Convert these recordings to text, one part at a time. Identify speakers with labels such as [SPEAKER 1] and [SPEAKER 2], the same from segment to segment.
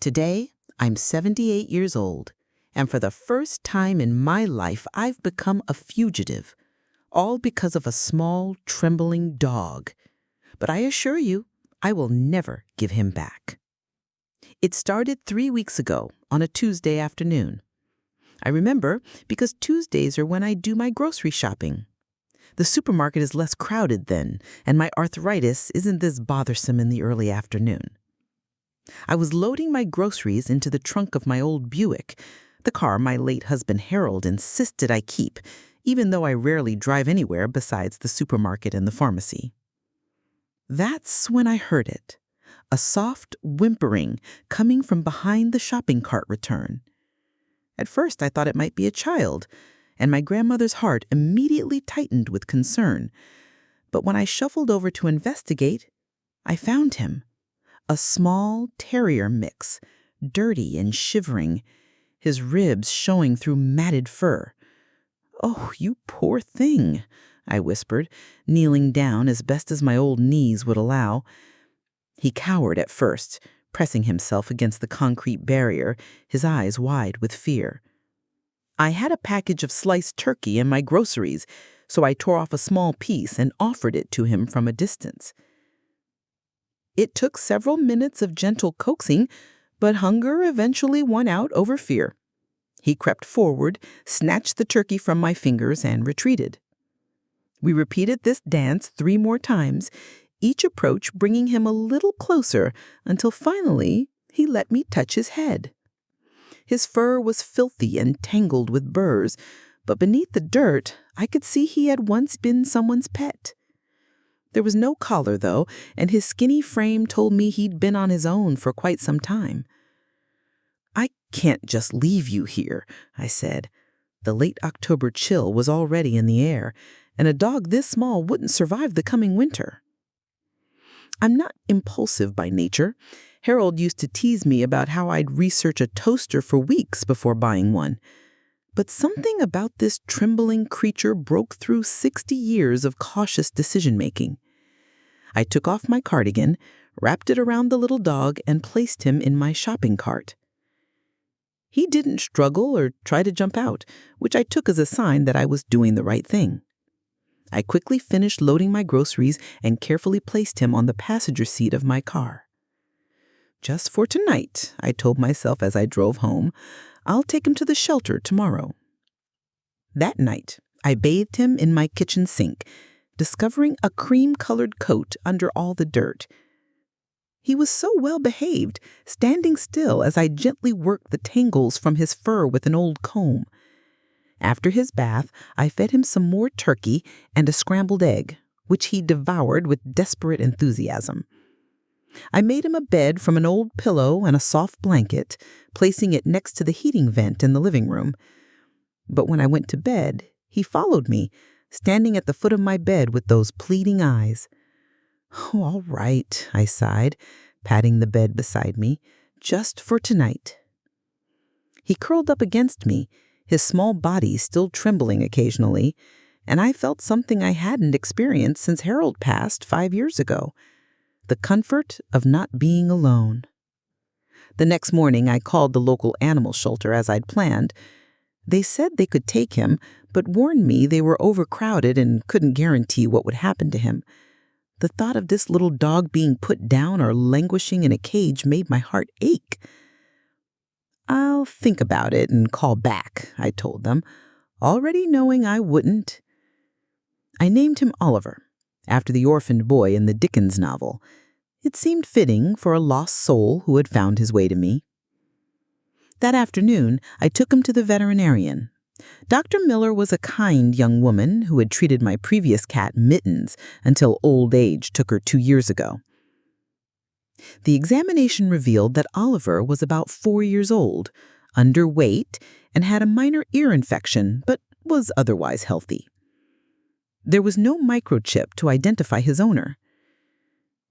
[SPEAKER 1] Today, I'm 78 years old, and for the first time in my life, I've become a fugitive, all because of a small, trembling dog. But I assure you, I will never give him back. It started 3 weeks ago on a Tuesday afternoon. I remember because Tuesdays are when I do my grocery shopping. The supermarket is less crowded then, and my arthritis isn't this bothersome in the early afternoon. I was loading my groceries into the trunk of my old Buick, the car my late husband Harold insisted I keep, even though I rarely drive anywhere besides the supermarket and the pharmacy. That's when I heard it, a soft whimpering coming from behind the shopping cart return. At first I thought it might be a child, and my grandmother's heart immediately tightened with concern. But when I shuffled over to investigate, I found him. A small terrier mix, dirty and shivering, his ribs showing through matted fur. "Oh, you poor thing," I whispered, kneeling down as best as my old knees would allow. He cowered at first, pressing himself against the concrete barrier, his eyes wide with fear. I had a package of sliced turkey and my groceries, so I tore off a small piece and offered it to him from a distance. It took several minutes of gentle coaxing, but hunger eventually won out over fear. He crept forward, snatched the turkey from my fingers, and retreated. We repeated this dance 3 more times, each approach bringing him a little closer until finally he let me touch his head. His fur was filthy and tangled with burrs, but beneath the dirt I could see he had once been someone's pet. There was no collar, though, and his skinny frame told me he'd been on his own for quite some time. "I can't just leave you here," I said. The late October chill was already in the air, and a dog this small wouldn't survive the coming winter. I'm not impulsive by nature. Harold used to tease me about how I'd research a toaster for weeks before buying one. But something about this trembling creature broke through 60 years of cautious decision-making. I took off my cardigan, wrapped it around the little dog, and placed him in my shopping cart. He didn't struggle or try to jump out, which I took as a sign that I was doing the right thing. I quickly finished loading my groceries and carefully placed him on the passenger seat of my car. "Just for tonight," I told myself as I drove home. "I'll take him to the shelter tomorrow." That night, I bathed him in my kitchen sink, discovering a cream-colored coat under all the dirt. He was so well behaved, standing still as I gently worked the tangles from his fur with an old comb. After his bath, I fed him some more turkey and a scrambled egg, which he devoured with desperate enthusiasm. I made him a bed from an old pillow and a soft blanket, placing it next to the heating vent in the living room. But when I went to bed, he followed me, standing at the foot of my bed with those pleading eyes. "Oh, all right," I sighed, patting the bed beside me, "just for tonight." He curled up against me, his small body still trembling occasionally, and I felt something I hadn't experienced since Harold passed 5 years ago. The comfort of not being alone. The next morning, I called the local animal shelter as I'd planned. They said they could take him, but warned me they were overcrowded and couldn't guarantee what would happen to him. The thought of this little dog being put down or languishing in a cage made my heart ache. "I'll think about it and call back," I told them, already knowing I wouldn't. I named him Oliver, after the orphaned boy in the Dickens novel. It seemed fitting for a lost soul who had found his way to me. That afternoon, I took him to the veterinarian. Dr. Miller was a kind young woman who had treated my previous cat, Mittens, until old age took her 2 years ago. The examination revealed that Oliver was about 4 years old, underweight, and had a minor ear infection, but was otherwise healthy. There was no microchip to identify his owner.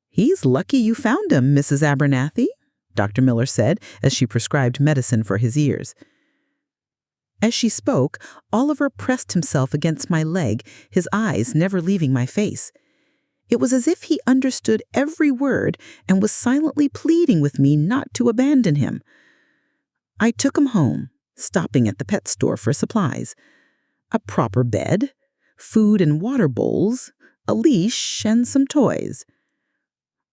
[SPEAKER 1] "He's lucky you found him, Mrs. Abernathy," Dr. Miller said as she prescribed medicine for his ears. As she spoke, Oliver pressed himself against my leg, his eyes never leaving my face. It was as if he understood every word and was silently pleading with me not to abandon him. I took him home, stopping at the pet store for supplies. A proper bed, food and water bowls, a leash, and some toys.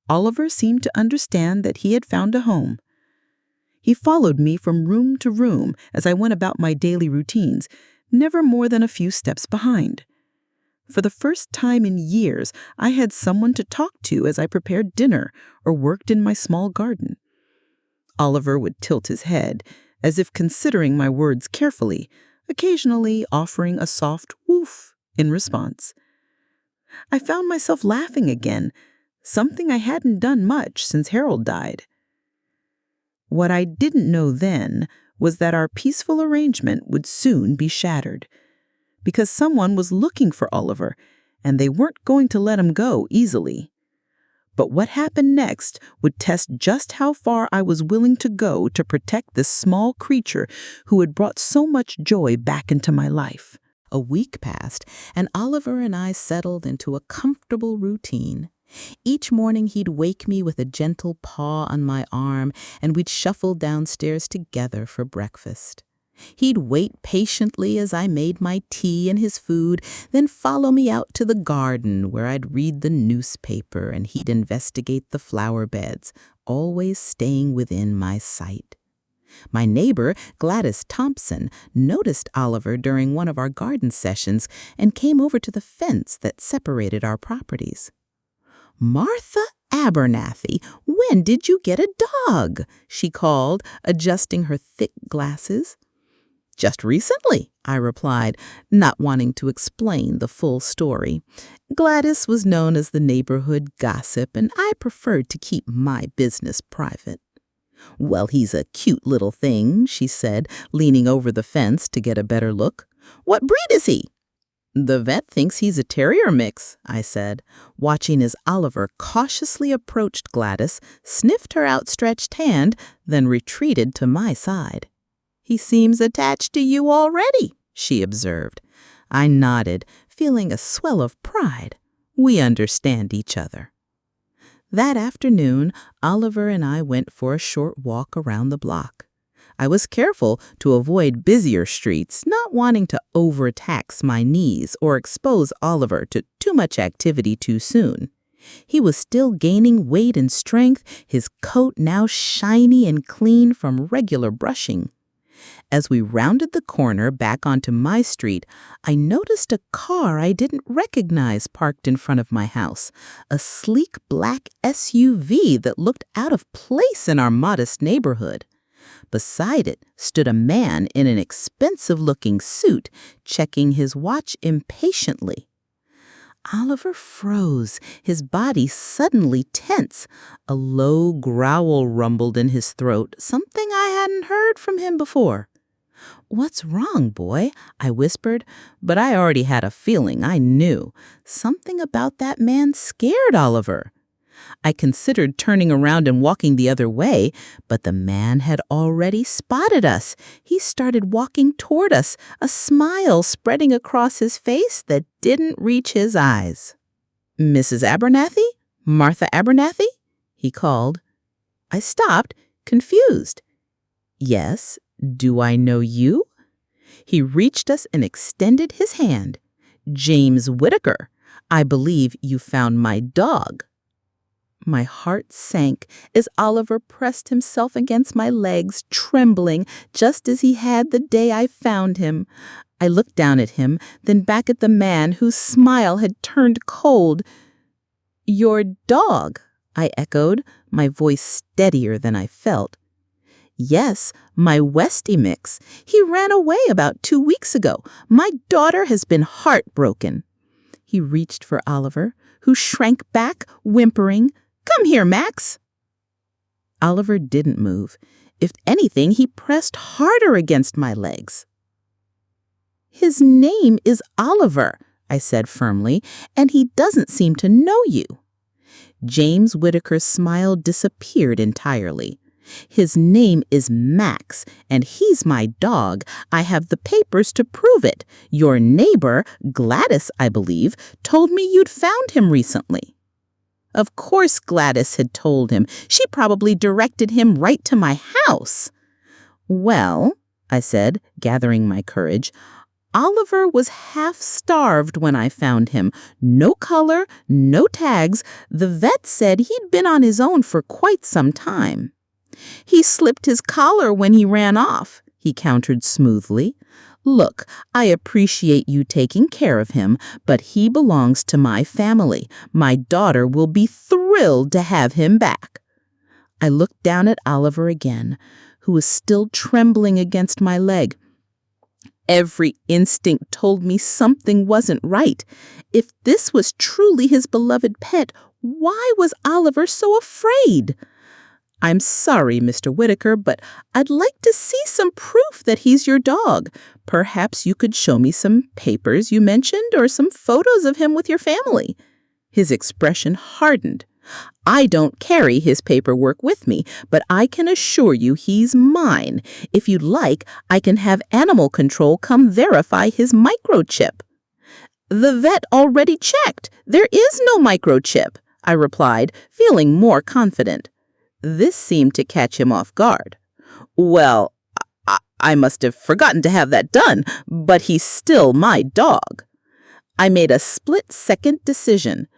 [SPEAKER 1] Oliver seemed to understand that he had found a home. He followed me from room to room as I went about my daily routines, never more than a few steps behind. For the first time in years, I had someone to talk to as I prepared dinner or worked in my small garden. Oliver would tilt his head, as if considering my words carefully, occasionally offering a soft woof in response. I found myself laughing again, something I hadn't done much since Harold died. What I didn't know then was that our peaceful arrangement would soon be shattered, because someone was looking for Oliver, and they weren't going to let him go easily. But what happened next would test just how far I was willing to go to protect this small creature who had brought so much joy back into my life. A week passed, and Oliver and I settled into a comfortable routine. Each morning he'd wake me with a gentle paw on my arm, and we'd shuffle downstairs together for breakfast. He'd wait patiently as I made my tea and his food, then follow me out to the garden where I'd read the newspaper and he'd investigate the flower beds, always staying within my sight. My neighbor, Gladys Thompson, noticed Oliver during one of our garden sessions and came over to the fence that separated our properties. "Martha Abernathy, when did you get a dog?" she called, adjusting her thick glasses. "Just recently," I replied, not wanting to explain the full story. Gladys was known as the neighborhood gossip, and I preferred to keep my business private. "Well, he's a cute little thing," she said, leaning over the fence to get a better look. "What breed is he?" "The vet thinks he's a terrier mix," I said, watching as Oliver cautiously approached Gladys, sniffed her outstretched hand, then retreated to my side. "He seems attached to you already," she observed. I nodded, feeling a swell of pride. We understand each other. That afternoon, Oliver and I went for a short walk around the block. I was careful to avoid busier streets, not wanting to overtax my knees or expose Oliver to too much activity too soon. He was still gaining weight and strength, his coat now shiny and clean from regular brushing. As we rounded the corner back onto my street, I noticed a car I didn't recognize parked in front of my house, a sleek black SUV that looked out of place in our modest neighborhood. Beside it stood a man in an expensive-looking suit, checking his watch impatiently. Oliver froze, his body suddenly tense. A low growl rumbled in his throat, something I hadn't heard from him before. "What's wrong, boy?" I whispered, but I already had a feeling. I knew. Something about that man scared Oliver. I considered turning around and walking the other way, but the man had already spotted us. He started walking toward us, a smile spreading across his face that didn't reach his eyes. "Mrs. Abernathy? Martha Abernathy?" he called. I stopped, confused. "Yes, do I know you?" He reached us and extended his hand. "James Whittaker, I believe you found my dog." My heart sank as Oliver pressed himself against my legs, trembling, just as he had the day I found him. I looked down at him, then back at the man whose smile had turned cold. "Your dog," I echoed, my voice steadier than I felt. "Yes, my Westie mix. He ran away about 2 weeks ago. My daughter has been heartbroken." He reached for Oliver, who shrank back, whimpering, "Come here, Max." Oliver didn't move. If anything, he pressed harder against my legs. "His name is Oliver," I said firmly, "and he doesn't seem to know you." James Whittaker's smile disappeared entirely. "His name is Max, and he's my dog. I have the papers to prove it. Your neighbor, Gladys, I believe, told me you'd found him recently." Of course Gladys had told him. She probably directed him right to my house. Well, I said, gathering my courage, Oliver was half-starved when I found him. No color, no tags. The vet said he'd been on his own for quite some time. He slipped his collar when he ran off, he countered smoothly. Look, I appreciate you taking care of him, but he belongs to my family. My daughter will be thrilled to have him back. I looked down at Oliver again, who was still trembling against my leg. Every instinct told me something wasn't right. If this was truly his beloved pet, why was Oliver so afraid? I'm sorry, Mr. Whitaker, but I'd like to see some proof that he's your dog. Perhaps you could show me some papers you mentioned or some photos of him with your family. His expression hardened. I don't carry his paperwork with me, but I can assure you he's mine. If you'd like, I can have animal control come verify his microchip. The vet already checked. There is no microchip, I replied, feeling more confident. This seemed to catch him off guard. Well, I must have forgotten to have that done, but he's still my dog. I made a split-second decision.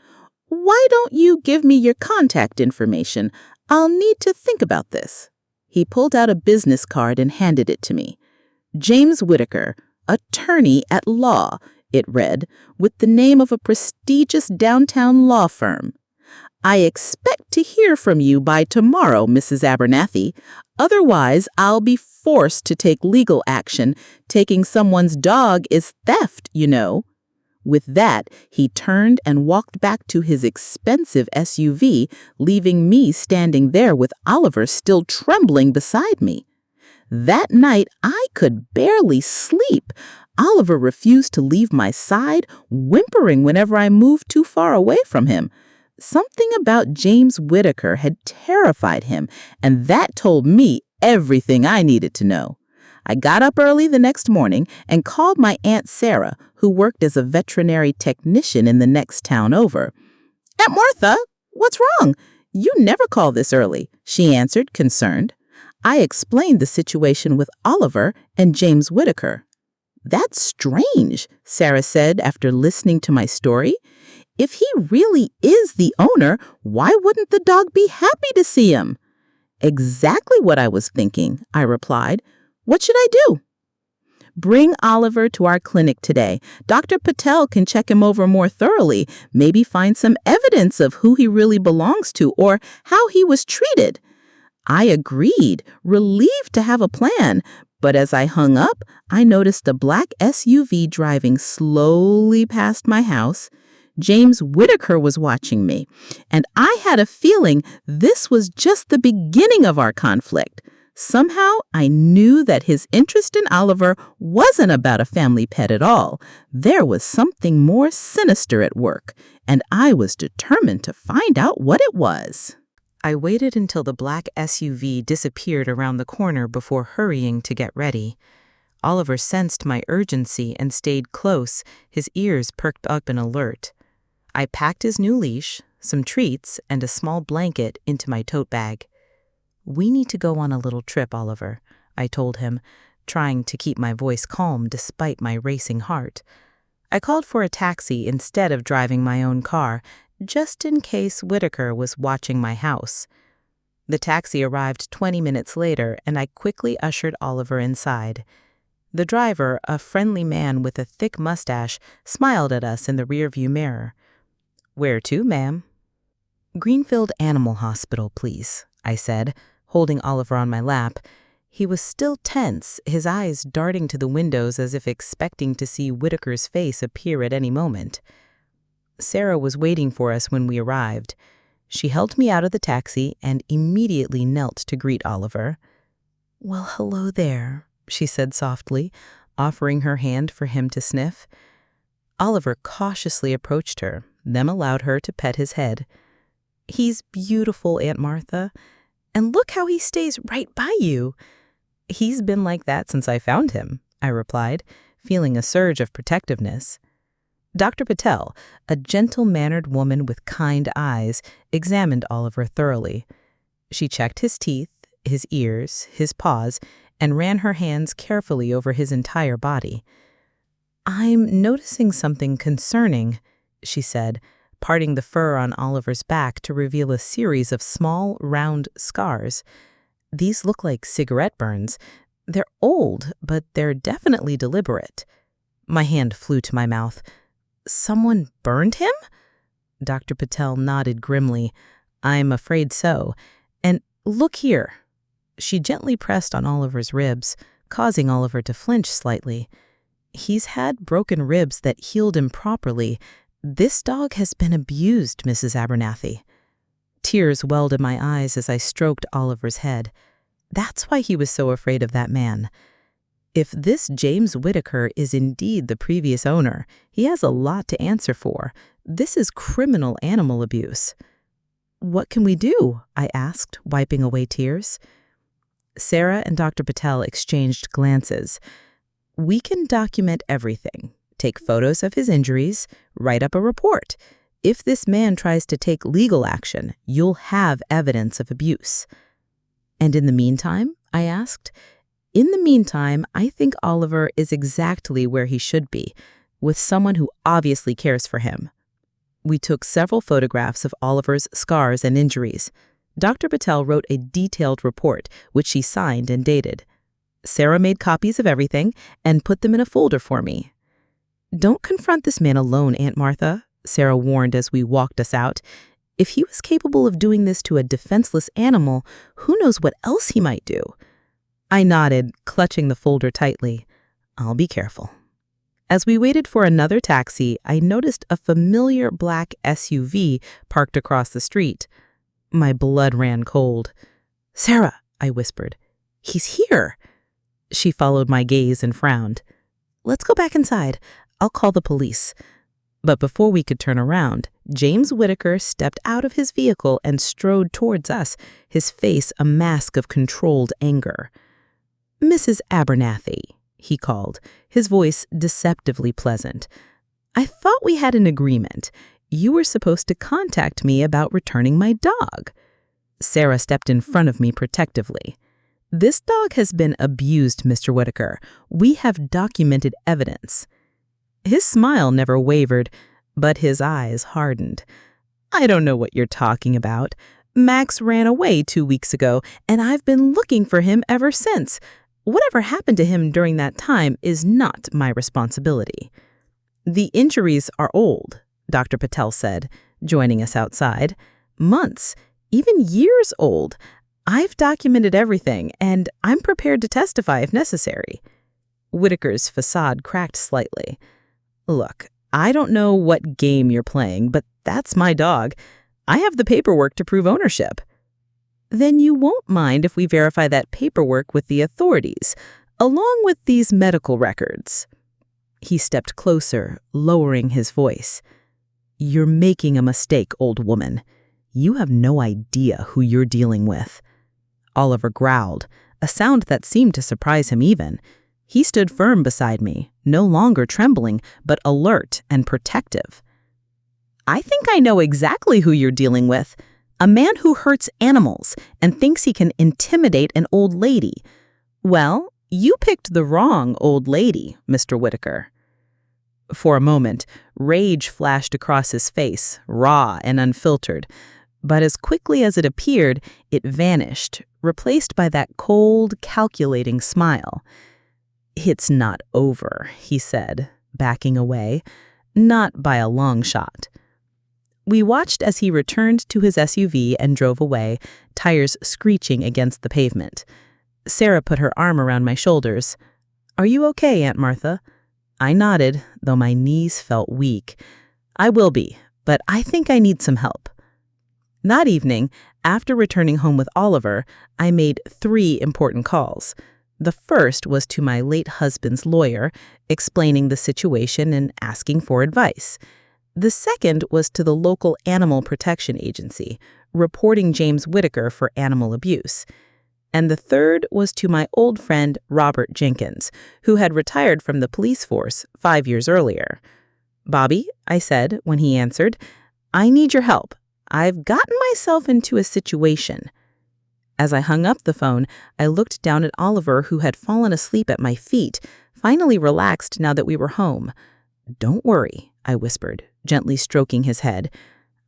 [SPEAKER 1] Why don't you give me your contact information? I'll need to think about this. He pulled out a business card and handed it to me. James Whitaker, attorney at law, it read, with the name of a prestigious downtown law firm. I expect to hear from you by tomorrow, Mrs. Abernathy. Otherwise, I'll be forced to take legal action. Taking someone's dog is theft, you know. With that, he turned and walked back to his expensive SUV, leaving me standing there with Oliver still trembling beside me. That night, I could barely sleep. Oliver refused to leave my side, whimpering whenever I moved too far away from him. Something about James Whitaker had terrified him, and that told me everything I needed to know. I got up early the next morning and called my Aunt Sarah, who worked as a veterinary technician in the next town over. Aunt Martha, what's wrong? You never call this early, she answered, concerned. I explained the situation with Oliver and James Whitaker. That's strange, Sarah said after listening to my story. If he really is the owner, why wouldn't the dog be happy to see him? Exactly what I was thinking, I replied. What should I do? Bring Oliver to our clinic today. Dr. Patel can check him over more thoroughly, maybe find some evidence of who he really belongs to or how he was treated. I agreed, relieved to have a plan, but as I hung up, I noticed a black SUV driving slowly past my house. James Whitaker was watching me, and I had a feeling this was just the beginning of our conflict. Somehow, I knew that his interest in Oliver wasn't about a family pet at all. There was something more sinister at work, and I was determined to find out what it was. I waited until the black SUV disappeared around the corner before hurrying to get ready. Oliver sensed my urgency and stayed close, his ears perked up in alert. I packed his new leash, some treats, and a small blanket into my tote bag. We need to go on a little trip, Oliver, I told him, trying to keep my voice calm despite my racing heart. I called for a taxi instead of driving my own car, just in case Whitaker was watching my house. The taxi arrived 20 minutes later, and I quickly ushered Oliver inside. The driver, a friendly man with a thick mustache, smiled at us in the rearview mirror. Where to, ma'am? Greenfield Animal Hospital, please, I said, holding Oliver on my lap. He was still tense, his eyes darting to the windows as if expecting to see Whitaker's face appear at any moment. Sarah was waiting for us when we arrived. She helped me out of the taxi and immediately knelt to greet Oliver. Well, hello there, she said softly, offering her hand for him to sniff. Oliver cautiously approached her, then allowed her to pet his head. He's beautiful, Aunt Martha. And look how he stays right by you. He's been like that since I found him, I replied, feeling a surge of protectiveness.
[SPEAKER 2] Dr. Patel, a gentle-mannered woman with kind eyes, examined Oliver thoroughly. She checked his teeth, his ears, his paws, and ran her hands carefully over his entire body. "I'm noticing something concerning," she said, parting the fur on Oliver's back to reveal a series of small, round scars. "These look like cigarette burns. They're old, but they're definitely deliberate." My hand flew to my mouth. "Someone burned him?" Dr. Patel nodded grimly. "I'm afraid so. And look here." She gently pressed on Oliver's ribs, causing Oliver to flinch slightly. "He's had broken ribs that healed improperly. This dog has been abused, Mrs. Abernathy." Tears welled in my eyes as I stroked Oliver's head. That's why he was so afraid of that man. If this James Whitaker is indeed the previous owner, he has a lot to answer for. This is criminal animal abuse. "What can we do?" I asked, wiping away tears. Sarah and Dr. Patel exchanged glances. "We can document everything. Take photos of his injuries, write up a report. If this man tries to take legal action, you'll have evidence of abuse." "And in the meantime?" I asked. "In the meantime, I think Oliver is exactly where he should be, with someone who obviously cares for him." We took several photographs of Oliver's scars and injuries. Dr. Patel wrote a detailed report, which she signed and dated. Sarah made copies of everything and put them in a folder for me. "Don't confront this man alone, Aunt Martha," Sarah warned as we walked us out. "If he was capable of doing this to a defenseless animal, who knows what else he might do?" I nodded, clutching the folder tightly. "I'll be careful." As we waited for another taxi, I noticed a familiar black SUV parked across the street. My blood ran cold. "Sarah," I whispered, "he's here." She followed my gaze and frowned. "Let's go back inside. I'll call the police." But before we could turn around, James Whitaker stepped out of his vehicle and strode towards us, his face a mask of controlled anger. "Mrs. Abernathy," he called, his voice deceptively pleasant. "I thought we had an agreement. You were supposed to contact me about returning my dog." Sarah stepped in front of me protectively. "This dog has been abused, Mr. Whitaker. We have documented evidence." His smile never wavered, but his eyes hardened. "I don't know what you're talking about. Max ran away 2 weeks ago, and I've been looking for him ever since. Whatever happened to him during that time is not my responsibility." "The injuries are old," Dr. Patel said, joining us outside. "Months, even years old. I've documented everything, and I'm prepared to testify if necessary." Whitaker's facade cracked slightly. "Look, I don't know what game you're playing, but that's my dog. I have the paperwork to prove ownership." "Then you won't mind if we verify that paperwork with the authorities, along with these medical records." He stepped closer, lowering his voice. "You're making a mistake, old woman. You have no idea who you're dealing with." Oliver growled, a sound that seemed to surprise him even. He stood firm beside me, no longer trembling, but alert and protective. "I think I know exactly who you're dealing with. A man who hurts animals and thinks he can intimidate an old lady. Well, you picked the wrong old lady, Mr. Whitaker." For a moment, rage flashed across his face, raw and unfiltered. But as quickly as it appeared, it vanished, replaced by that cold, calculating smile. "It's not over," he said, backing away. "Not by a long shot." We watched as he returned to his SUV and drove away, tires screeching against the pavement. Sarah put her arm around my shoulders. "Are you okay, Aunt Martha?" I nodded, though my knees felt weak. "I will be, but I think I need some help." That evening, after returning home with Oliver, I made 3 important calls. The first was to my late husband's lawyer, explaining the situation and asking for advice. The second was to the local animal protection agency, reporting James Whitaker for animal abuse. And the third was to my old friend Robert Jenkins, who had retired from the police force 5 years earlier. "Bobby," I said when he answered, "I need your help. I've gotten myself into a situation." As I hung up the phone, I looked down at Oliver, who had fallen asleep at my feet, finally relaxed now that we were home. "Don't worry," I whispered, gently stroking his head.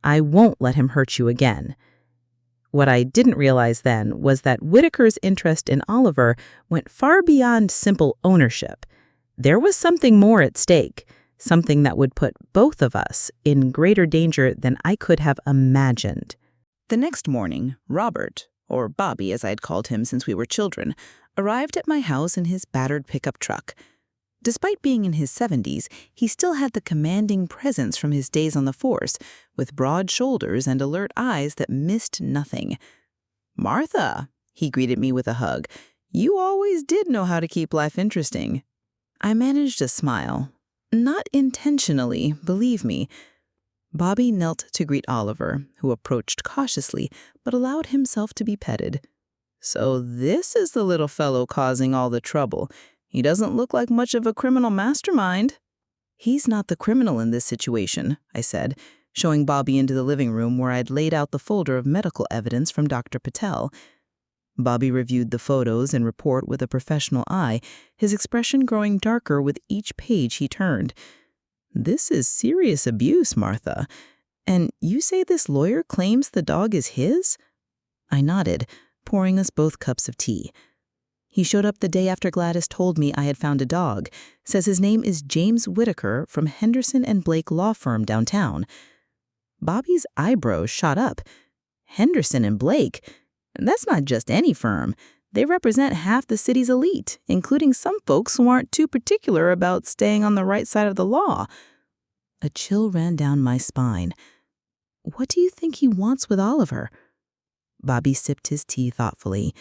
[SPEAKER 2] "I won't let him hurt you again." What I didn't realize then was that Whitaker's interest in Oliver went far beyond simple ownership. There was something more at stake, something that would put both of us in greater danger than I could have imagined.
[SPEAKER 1] The next morning, Robert, or Bobby as I'd called him since we were children, arrived at my house in his battered pickup truck. Despite being in his 70s, he still had the commanding presence from his days on the force, with broad shoulders and alert eyes that missed nothing. "Martha," he greeted me with a hug, "you always did know how to keep life interesting." I managed a smile. Not intentionally, believe me. Bobby knelt to greet Oliver, who approached cautiously but allowed himself to be petted. "So this is the little fellow causing all the trouble. He doesn't look like much of a criminal mastermind." "He's not the criminal in this situation," I said, showing Bobby into the living room where I'd laid out the folder of medical evidence from Dr. Patel. Bobby reviewed the photos and report with a professional eye, his expression growing darker with each page he turned. "This is serious abuse, Martha. And you say this lawyer claims the dog is his?" I nodded, pouring us both cups of tea. "He showed up the day after Gladys told me I had found a dog. Says his name is James Whitaker from Henderson and Blake Law Firm downtown." Bobby's eyebrows shot up. "Henderson and Blake? That's not just any firm. They represent half the city's elite, including some folks who aren't too particular about staying on the right side of the law." A chill ran down my spine. "What do you think he wants with Oliver?" Bobby sipped his tea thoughtfully.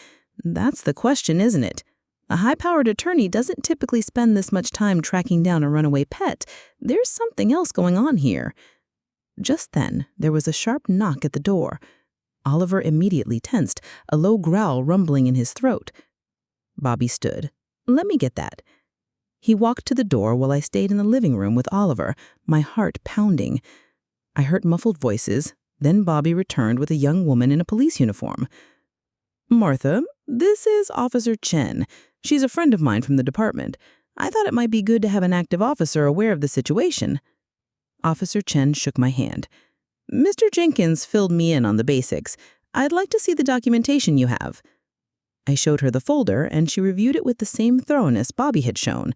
[SPEAKER 1] "That's the question, isn't it? A high-powered attorney doesn't typically spend this much time tracking down a runaway pet. There's something else going on here." Just then, there was a sharp knock at the door. Oliver immediately tensed, a low growl rumbling in his throat. Bobby stood. "Let me get that." He walked to the door while I stayed in the living room with Oliver, my heart pounding. I heard muffled voices, then Bobby returned with a young woman in a police uniform. "Martha, this is Officer Chen. She's a friend of mine from the department. I thought it might be good to have an active officer aware of the situation." Officer Chen shook my hand. "Mr. Jenkins filled me in on the basics. I'd like to see the documentation you have." I showed her the folder, and she reviewed it with the same thoroughness Bobby had shown.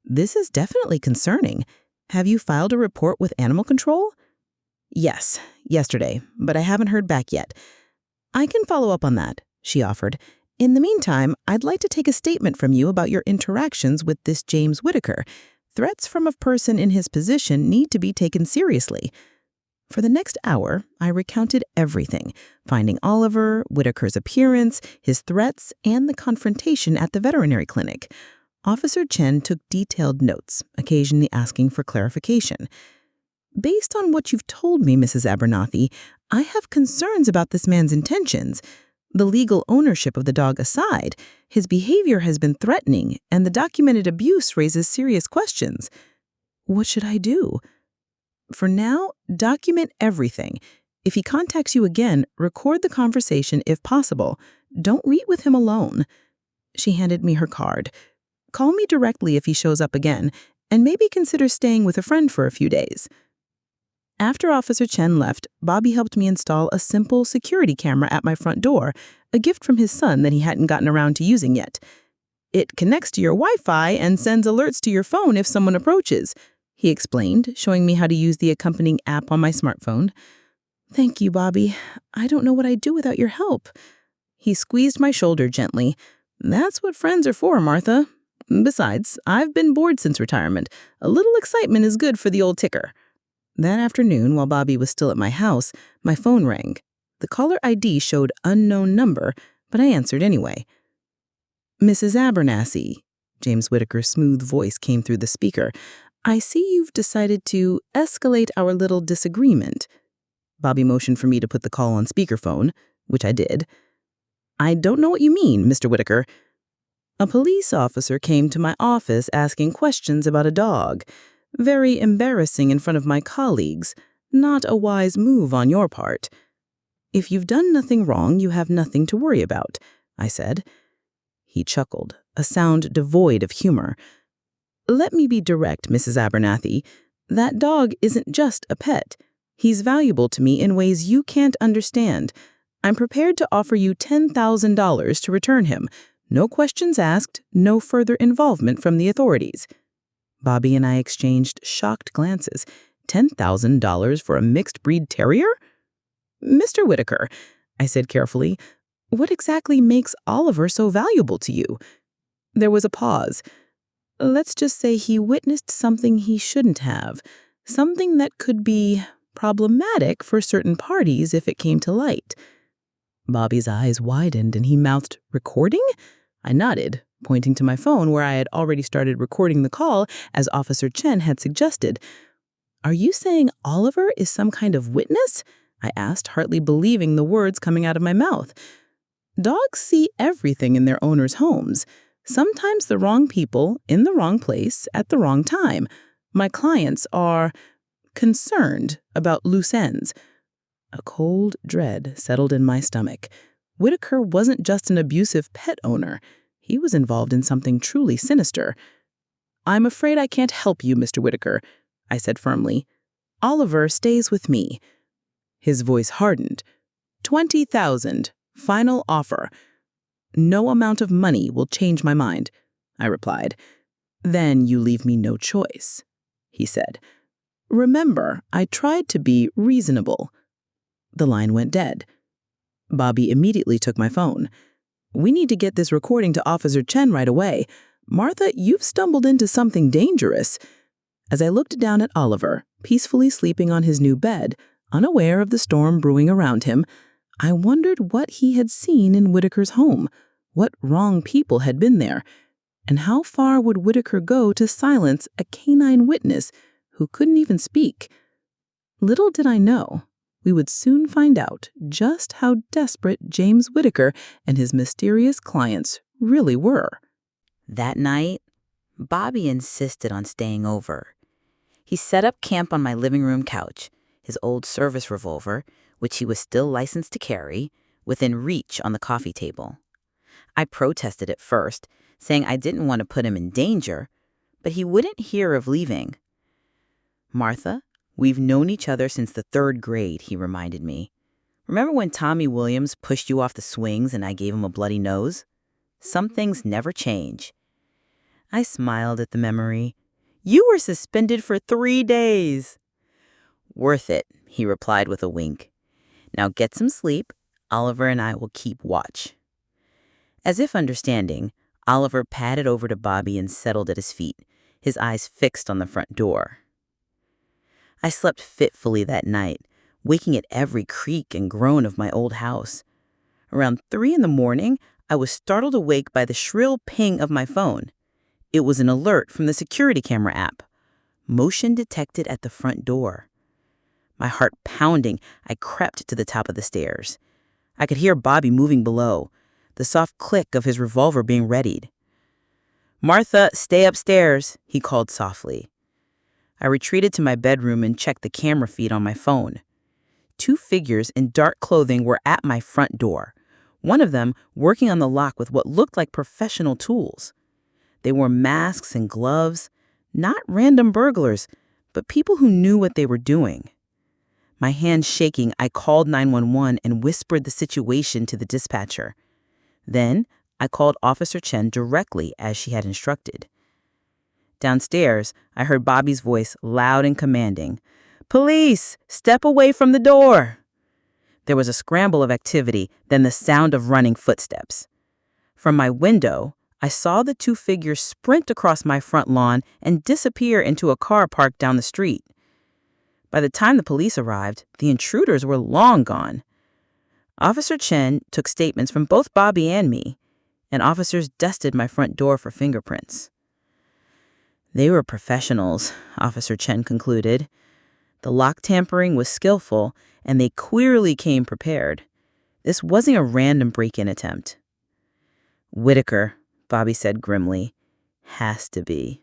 [SPEAKER 1] "This is definitely concerning. Have you filed a report with animal control?" "Yes, yesterday, but I haven't heard back yet." "I can follow up on that," she offered. "In the meantime, I'd like to take a statement from you about your interactions with this James Whitaker. Threats from a person in his position need to be taken seriously." For the next hour, I recounted everything, finding Oliver, Whitaker's appearance, his threats, and the confrontation at the veterinary clinic. Officer Chen took detailed notes, occasionally asking for clarification. "Based on what you've told me, Mrs. Abernathy, I have concerns about this man's intentions. The legal ownership of the dog aside, his behavior has been threatening, and the documented abuse raises serious questions. What should I do?" "For now, document everything. If he contacts you again, record the conversation if possible. Don't meet with him alone." She handed me her card. "Call me directly if he shows up again, and maybe consider staying with a friend for a few days." After Officer Chen left, Bobby helped me install a simple security camera at my front door, a gift from his son that he hadn't gotten around to using yet. "It connects to your Wi-Fi and sends alerts to your phone if someone approaches," he explained, showing me how to use the accompanying app on my smartphone. "Thank you, Bobby. I don't know what I'd do without your help." He squeezed my shoulder gently. "That's what friends are for, Martha. Besides, I've been bored since retirement. A little excitement is good for the old ticker." That afternoon, while Bobby was still at my house, my phone rang. The caller ID showed unknown number, but I answered anyway. "Mrs. Abernathy," James Whitaker's smooth voice came through the speaker. "I see you've decided to escalate our little disagreement." Bobby motioned for me to put the call on speakerphone, which I did. "I don't know what you mean, Mr. Whitaker." "A police officer came to my office asking questions about a dog.
[SPEAKER 2] Very embarrassing in front of my colleagues. Not a wise move on your part. If you've done nothing wrong, you have nothing to worry about, I said. He chuckled, a sound devoid of humor. Let me be direct, Mrs. Abernathy. That dog isn't just a pet. He's valuable to me in ways you can't understand. I'm prepared to offer you $10,000 to return him. No questions asked, no further involvement from the authorities. Bobby and I exchanged shocked glances. $10,000 for a mixed-breed terrier? Mr. Whitaker, I said carefully, what exactly makes Oliver so valuable to you? There was a pause. Let's just say he witnessed something he shouldn't have, something that could be problematic for certain parties if it came to light. Bobby's eyes widened and he mouthed, "Recording?" I nodded, pointing to my phone where I had already started recording the call as Officer Chen had suggested. Are you saying Oliver is some kind of witness? I asked, hardly believing the words coming out of my mouth. Dogs see everything in their owners' homes. Sometimes the wrong people in the wrong place at the wrong time. My clients are concerned about loose ends. A cold dread settled in my stomach. Whitaker wasn't just an abusive pet owner. He was involved in something truly sinister. I'm afraid I can't help you, Mr. Whitaker, I said firmly. Oliver stays with me. His voice hardened. 20,000. Final offer. No amount of money will change my mind, I replied. Then you leave me no choice, he said. Remember, I tried to be reasonable. The line went dead. Bobby immediately took my phone. We need to get this recording to Officer Chen right away. Martha, you've stumbled into something dangerous. As I looked down at Oliver, peacefully sleeping on his new bed, unaware of the storm brewing around him, I wondered what he had seen in Whitaker's home, what wrong people had been there, and how far would Whitaker go to silence a canine witness who couldn't even speak. Little did I know, we would soon find out just how desperate James Whitaker and his mysterious clients really were.
[SPEAKER 3] That night, Bobby insisted on staying over. He set up camp on my living room couch, his old service revolver, which he was still licensed to carry, within reach on the coffee table. I protested at first, saying I didn't want to put him in danger, but he wouldn't hear of leaving. Martha, we've known each other since the 3rd grade, he reminded me. Remember when Tommy Williams pushed you off the swings and I gave him a bloody nose? Some things never change. I smiled at the memory. You were suspended for 3 days. Worth it, he replied with a wink. Now get some sleep. Oliver and I will keep watch. As if understanding, Oliver padded over to Bobby and settled at his feet, his eyes fixed on the front door. I slept fitfully that night, waking at every creak and groan of my old house. Around 3 a.m, I was startled awake by the shrill ping of my phone. It was an alert from the security camera app. Motion detected at the front door. My heart pounding, I crept to the top of the stairs. I could hear Bobby moving below, the soft click of his revolver being readied. Martha, stay upstairs, he called softly. I retreated to my bedroom and checked the camera feed on my phone. 2 figures in dark clothing were at my front door, one of them working on the lock with what looked like professional tools. They wore masks and gloves, not random burglars, but people who knew what they were doing. My hands shaking, I called 911 and whispered the situation to the dispatcher. Then, I called Officer Chen directly as she had instructed. Downstairs, I heard Bobby's voice loud and commanding. Police, step away from the door. There was a scramble of activity, then the sound of running footsteps. From my window, I saw the 2 figures sprint across my front lawn and disappear into a car parked down the street. By the time the police arrived, the intruders were long gone. Officer Chen took statements from both Bobby and me, and officers dusted my front door for fingerprints. They were professionals, Officer Chen concluded. The lock tampering was skillful, and they clearly came prepared. This wasn't a random break-in attempt. Whitaker, Bobby said grimly. Has to be.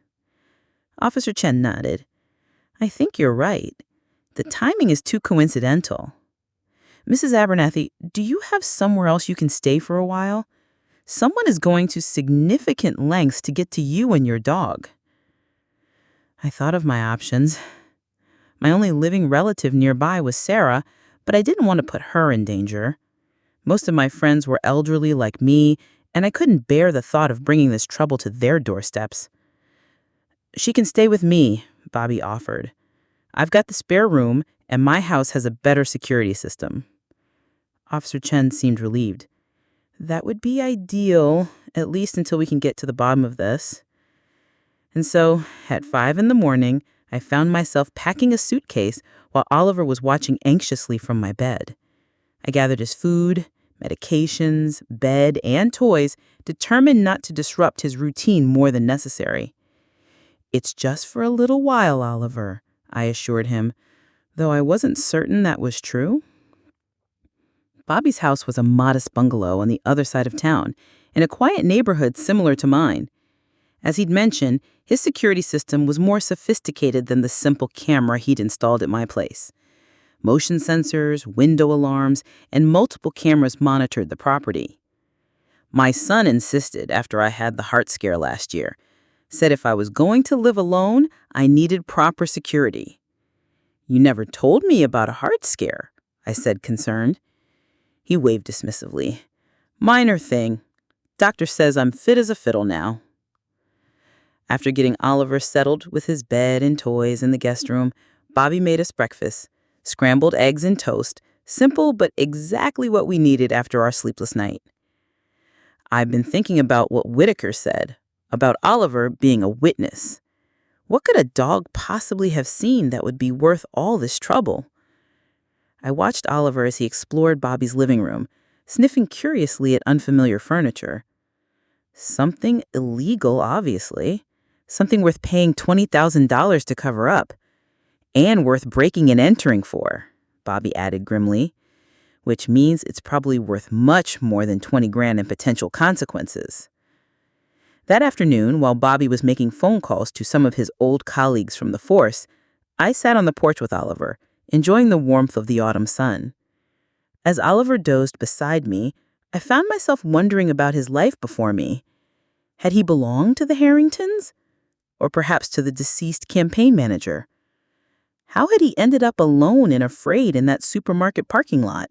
[SPEAKER 3] Officer Chen nodded. I think you're right. The timing is too coincidental. Mrs. Abernathy, do you have somewhere else you can stay for a while? Someone is going to significant lengths to get to you and your dog. I thought of my options. My only living relative nearby was Sarah, but I didn't want to put her in danger. Most of my friends were elderly like me, and I couldn't bear the thought of bringing this trouble to their doorsteps. She can stay with me, Bobby offered. I've got the spare room, and my house has a better security system. Officer Chen seemed relieved. That would be ideal, at least until we can get to the bottom of this. And so, at 5 a.m, I found myself packing a suitcase while Oliver was watching anxiously from my bed. I gathered his food, medications, bed, and toys, determined not to disrupt his routine more than necessary. It's just for a little while, Oliver, I assured him, though I wasn't certain that was true. Bobby's house was a modest bungalow on the other side of town, in a quiet neighborhood similar to mine. As he'd mentioned, his security system was more sophisticated than the simple camera he'd installed at my place. Motion sensors, window alarms, and multiple cameras monitored the property. My son insisted after I had the heart scare last year, said if I was going to live alone, I needed proper security. You never told me about a heart scare, I said, concerned. He waved dismissively. Minor thing. Doctor says I'm fit as a fiddle now. After getting Oliver settled with his bed and toys in the guest room, Bobby made us breakfast, scrambled eggs and toast, simple but exactly what we needed after our sleepless night. I've been thinking about what Whitaker said, about Oliver being a witness. What could a dog possibly have seen that would be worth all this trouble? I watched Oliver as he explored Bobby's living room, sniffing curiously at unfamiliar furniture. Something illegal, obviously. Something worth paying $20,000 to cover up. And worth breaking and entering for, Bobby added grimly, which means it's probably worth much more than 20 grand in potential consequences. That afternoon, while Bobby was making phone calls to some of his old colleagues from the force, I sat on the porch with Oliver, enjoying the warmth of the autumn sun. As Oliver dozed beside me, I found myself wondering about his life before me. Had he belonged to the Harringtons? Or perhaps to the deceased campaign manager? How had he ended up alone and afraid in that supermarket parking lot?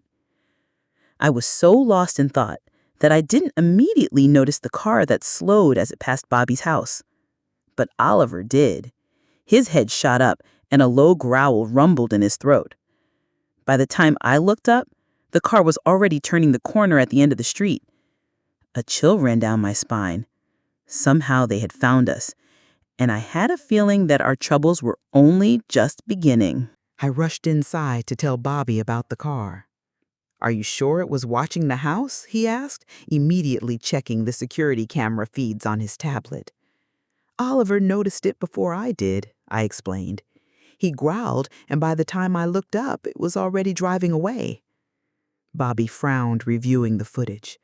[SPEAKER 3] I was so lost in thought that I didn't immediately notice the car that slowed as it passed Bobby's house. But Oliver did. His head shot up and a low growl rumbled in his throat. By the time I looked up, the car was already turning the corner at the end of the street. A chill ran down my spine. Somehow they had found us, and I had a feeling that our troubles were only just beginning.
[SPEAKER 1] I rushed inside to tell Bobby about the car. Are you sure it was watching the house? He asked, immediately checking the security camera feeds on his tablet. Oliver noticed it before I did, I explained. He growled, and by the time I looked up, it was already driving away. Bobby frowned, reviewing the footage.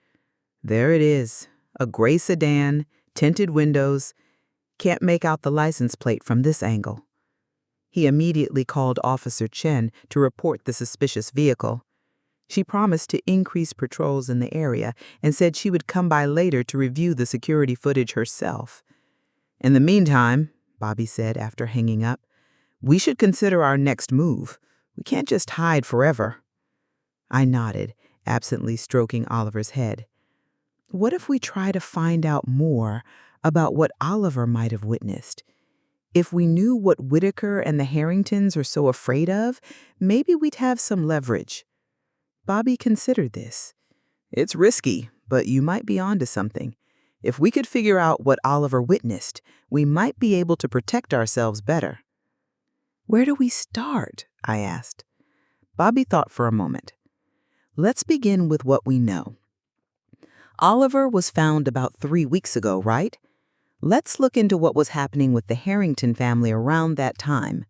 [SPEAKER 1] There it is, a gray sedan, tinted windows. Can't make out the license plate from this angle. He immediately called Officer Chen to report the suspicious vehicle. She promised to increase patrols in the area and said she would come by later to review the security footage herself. In the meantime, Bobby said after hanging up, we should consider our next move. We can't just hide forever. I nodded, absently stroking Oliver's head. What if we try to find out more about what Oliver might have witnessed? If we knew what Whitaker and the Harringtons are so afraid of, maybe we'd have some leverage. Bobby considered this. It's risky, but you might be onto something. If we could figure out what Oliver witnessed, we might be able to protect ourselves better. Where do we start? I asked. Bobby thought for a moment. Let's begin with what we know. Oliver was found about 3 weeks ago, right? Let's look into what was happening with the Harrington family around that time.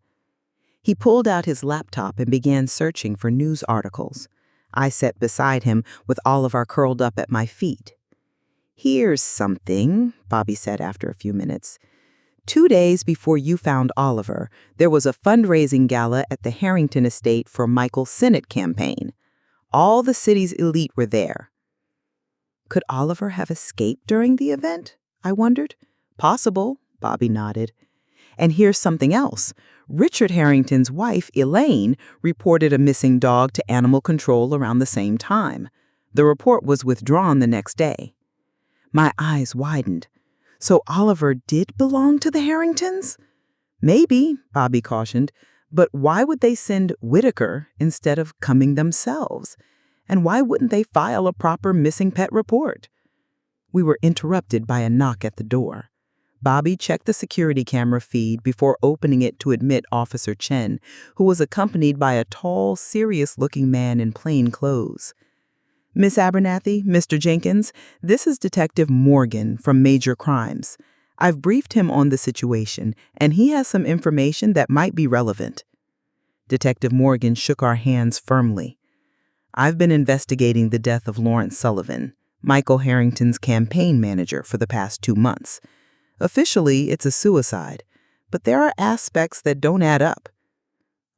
[SPEAKER 1] He pulled out his laptop and began searching for news articles. I sat beside him with Oliver curled up at my feet. Here's something, Bobby said after a few minutes. 2 days before you found Oliver, there was a fundraising gala at the Harrington estate for Michael's Senate campaign. All the city's elite were there. Could Oliver have escaped during the event? I wondered. Possible, Bobby nodded. And here's something else. Richard Harrington's wife, Elaine, reported a missing dog to animal control around the same time. The report was withdrawn the next day. My eyes widened. So Oliver did belong to the Harringtons? Maybe, Bobby cautioned, but why would they send Whitaker instead of coming themselves? And why wouldn't they file a proper missing pet report? We were interrupted by a knock at the door. Bobby checked the security camera feed before opening it to admit Officer Chen, who was accompanied by a tall, serious-looking man in plain clothes. Miss Abernathy, Mr. Jenkins, this is Detective Morgan from Major Crimes. I've briefed him on the situation, and he has some information that might be relevant. Detective Morgan shook our hands firmly. I've been investigating the death of Lawrence Sullivan, Michael Harrington's campaign manager, for the past 2 months. Officially, it's a suicide, but there are aspects that don't add up.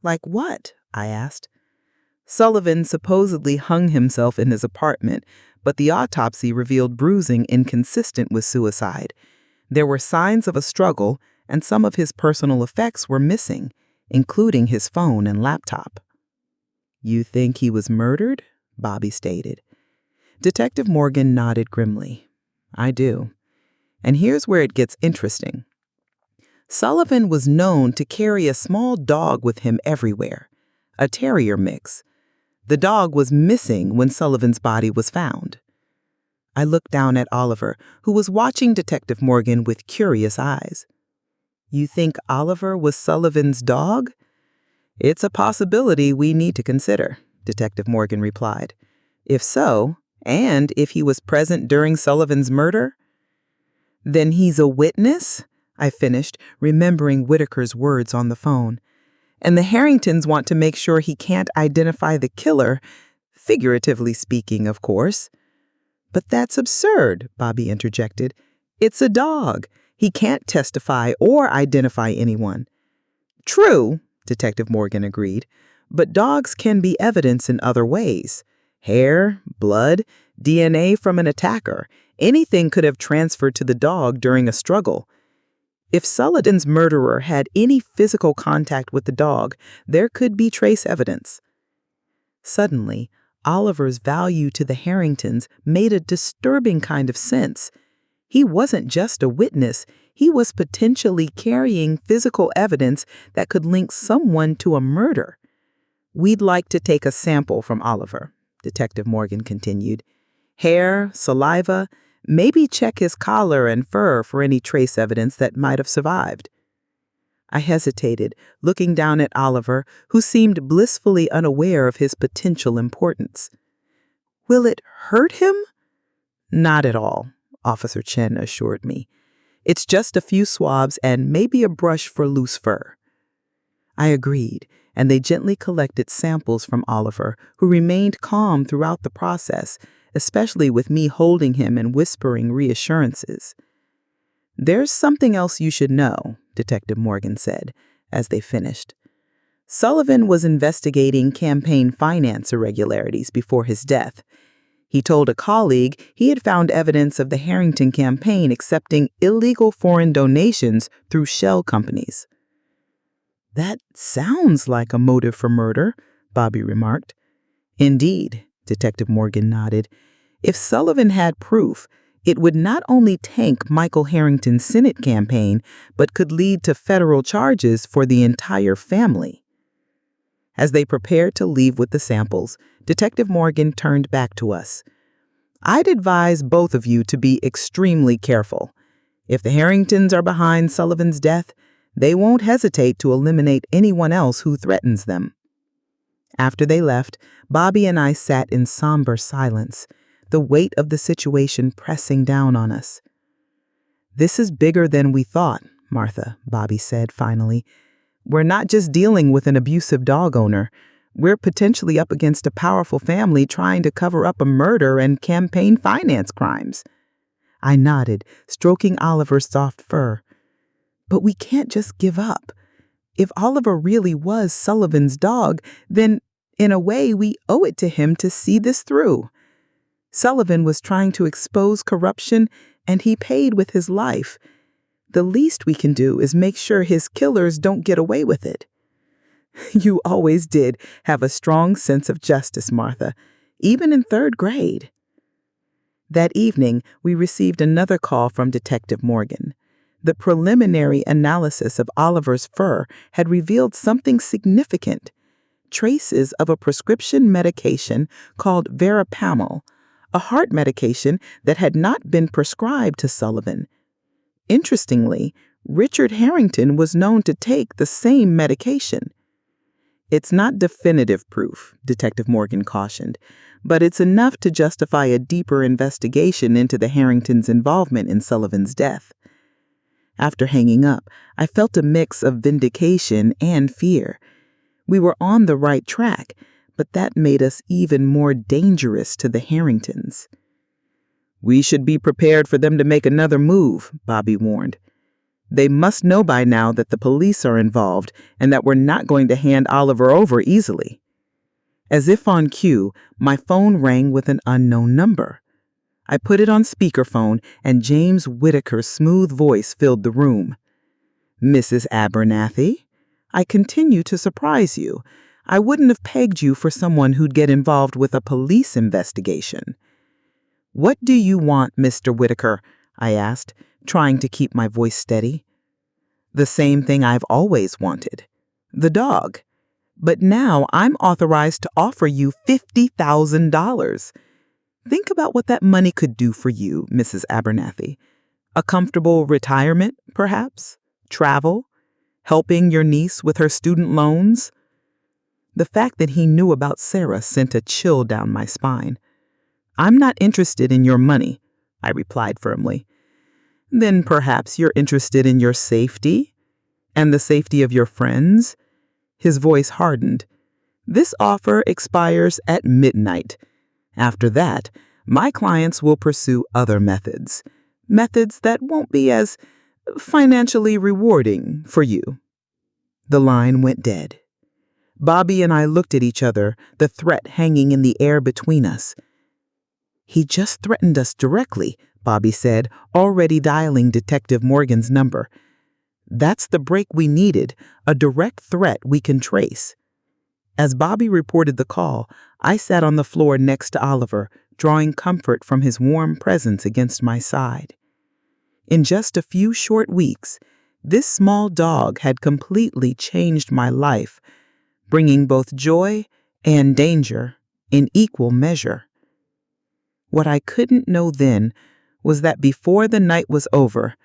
[SPEAKER 1] Like what? I asked. Sullivan supposedly hung himself in his apartment, but the autopsy revealed bruising inconsistent with suicide. There were signs of a struggle, and some of his personal effects were missing, including his phone and laptop. You think he was murdered? Bobby stated. Detective Morgan nodded grimly. I do. And here's where it gets interesting. Sullivan was known to carry a small dog with him everywhere, a terrier mix. The dog was missing when Sullivan's body was found. I looked down at Oliver, who was watching Detective Morgan with curious eyes. You think Oliver was Sullivan's dog? It's a possibility we need to consider, Detective Morgan replied. If so, and if he was present during Sullivan's murder, then he's a witness, I finished, remembering Whitaker's words on the phone. And the Harringtons want to make sure he can't identify the killer, figuratively speaking, of course. But that's absurd, Bobby interjected. It's a dog. He can't testify or identify anyone. True, Detective Morgan agreed, but dogs can be evidence in other ways. Hair, blood, DNA from an attacker. Anything could have transferred to the dog during a struggle. If Sullivan's murderer had any physical contact with the dog, there could be trace evidence. Suddenly, Oliver's value to the Harringtons made a disturbing kind of sense. He wasn't just a witness, he was potentially carrying physical evidence that could link someone to a murder. We'd like to take a sample from Oliver, Detective Morgan continued. Hair, saliva, maybe check his collar and fur for any trace evidence that might have survived. I hesitated, looking down at Oliver, who seemed blissfully unaware of his potential importance. Will it hurt him? Not at all, Officer Chen assured me. It's just a few swabs and maybe a brush for loose fur. I agreed, and they gently collected samples from Oliver, who remained calm throughout the process, especially with me holding him and whispering reassurances. There's something else you should know, Detective Morgan said, as they finished. Sullivan was investigating campaign finance irregularities before his death. He told a colleague he had found evidence of the Harrington campaign accepting illegal foreign donations through shell companies. That sounds like a motive for murder, Bobby remarked. Indeed, Detective Morgan nodded. If Sullivan had proof, it would not only tank Michael Harrington's Senate campaign, but could lead to federal charges for the entire family. As they prepared to leave with the samples, Detective Morgan turned back to us. I'd advise both of you to be extremely careful. If the Harringtons are behind Sullivan's death, they won't hesitate to eliminate anyone else who threatens them. After they left, Bobby and I sat in somber silence, the weight of the situation pressing down on us. This is bigger than we thought, Martha, Bobby said finally. We're not just dealing with an abusive dog owner. We're potentially up against a powerful family trying to cover up a murder and campaign finance crimes. I nodded, stroking Oliver's soft fur. But we can't just give up. If Oliver really was Sullivan's dog, then, in a way, we owe it to him to see this through. Sullivan was trying to expose corruption, and he paid with his life. The least we can do is make sure his killers don't get away with it. You always did have a strong sense of justice, Martha, even in 3rd grade. That evening, we received another call from Detective Morgan. The preliminary analysis of Oliver's fur had revealed something significant: traces of a prescription medication called verapamil, a heart medication that had not been prescribed to Sullivan. Interestingly, Richard Harrington was known to take the same medication. It's not definitive proof, Detective Morgan cautioned, but it's enough to justify a deeper investigation into the Harringtons' involvement in Sullivan's death. After hanging up, I felt a mix of vindication and fear. We were on the right track, but that made us even more dangerous to the Harringtons. "We should be prepared for them to make another move," Bobby warned. "They must know by now that the police are involved and that we're not going to hand Oliver over easily." As if on cue, my phone rang with an unknown number. I put it on speakerphone, and James Whitaker's smooth voice filled the room. "Mrs. Abernathy, I continue to surprise you. I wouldn't have pegged you for someone who'd get involved with a police investigation." "What do you want, Mr. Whitaker?" I asked, trying to keep my voice steady. "The same thing I've always wanted. The dog. But now I'm authorized to offer you $50,000. Think about what that money could do for you, Mrs. Abernathy. A comfortable retirement, perhaps? Travel? Helping your niece with her student loans?" The fact that he knew about Sarah sent a chill down my spine. "I'm not interested in your money," I replied firmly. "Then perhaps you're interested in your safety? And the safety of your friends?" His voice hardened. "This offer expires at midnight. After that, my clients will pursue other methods that won't be as financially rewarding for you." The line went dead. Bobby and I looked at each other, the threat hanging in the air between us. "He just threatened us directly," Bobby said, already dialing Detective Morgan's number. "That's the break we needed, a direct threat we can trace." As Bobby reported the call, I sat on the floor next to Oliver, drawing comfort from his warm presence against my side. In just a few short weeks, this small dog had completely changed my life, bringing both joy and danger in equal measure. What I couldn't know then was that before the night was over,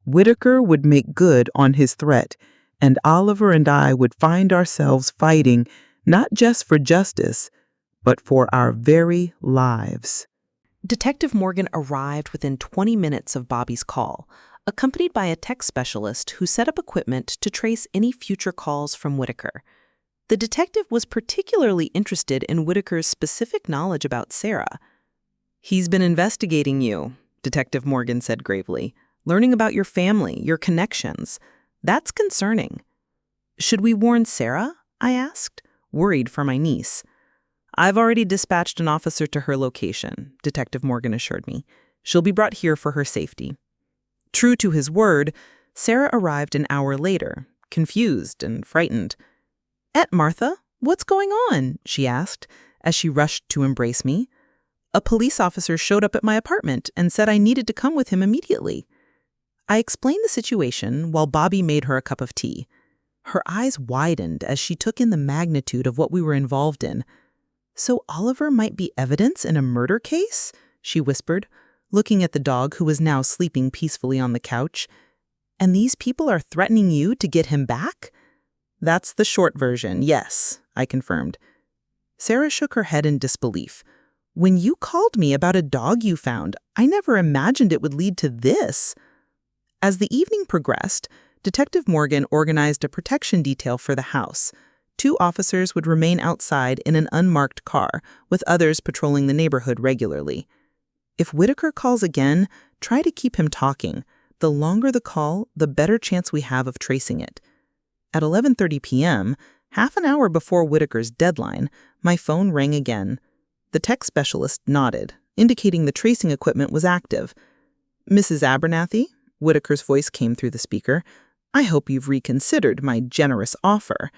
[SPEAKER 1] Whitaker would make good on his threat, and Oliver and I would find ourselves fighting not just for justice, but for our very lives.
[SPEAKER 2] Detective Morgan arrived within 20 minutes of Bobby's call, accompanied by a tech specialist who set up equipment to trace any future calls from Whitaker. The detective was particularly interested in Whitaker's specific knowledge about Sarah. "He's been investigating you," Detective Morgan said gravely, "learning about your family, your connections. That's concerning." "Should we warn Sarah?" I asked, worried for my niece. "I've already dispatched an officer to her location," Detective Morgan assured me. "She'll be brought here for her safety." True to his word, Sarah arrived an hour later, confused and frightened. "Aunt Martha, what's going on?" she asked, as she rushed to embrace me. "A police officer showed up at my apartment and said I needed to come with him immediately." I explained the situation while Bobby made her a cup of tea. Her eyes widened as she took in the magnitude of what we were involved in. "So Oliver might be evidence in a murder case?" she whispered, looking at the dog who was now sleeping peacefully on the couch. "And these people are threatening you to get him back?" "That's the short version, yes," I confirmed. Sarah shook her head in disbelief. "When you called me about a dog you found, I never imagined it would lead to this." As the evening progressed, Detective Morgan organized a protection detail for the house. 2 officers would remain outside in an unmarked car, with others patrolling the neighborhood regularly. "If Whitaker calls again, try to keep him talking, The longer the call, the better chance we have of tracing it. At 11:30 p.m., half an hour before Whitaker's deadline, my phone rang again. The tech specialist nodded, indicating the tracing equipment was active. "Mrs. Abernathy?" Whitaker's voice came through the speaker. "I hope you've reconsidered my generous offer."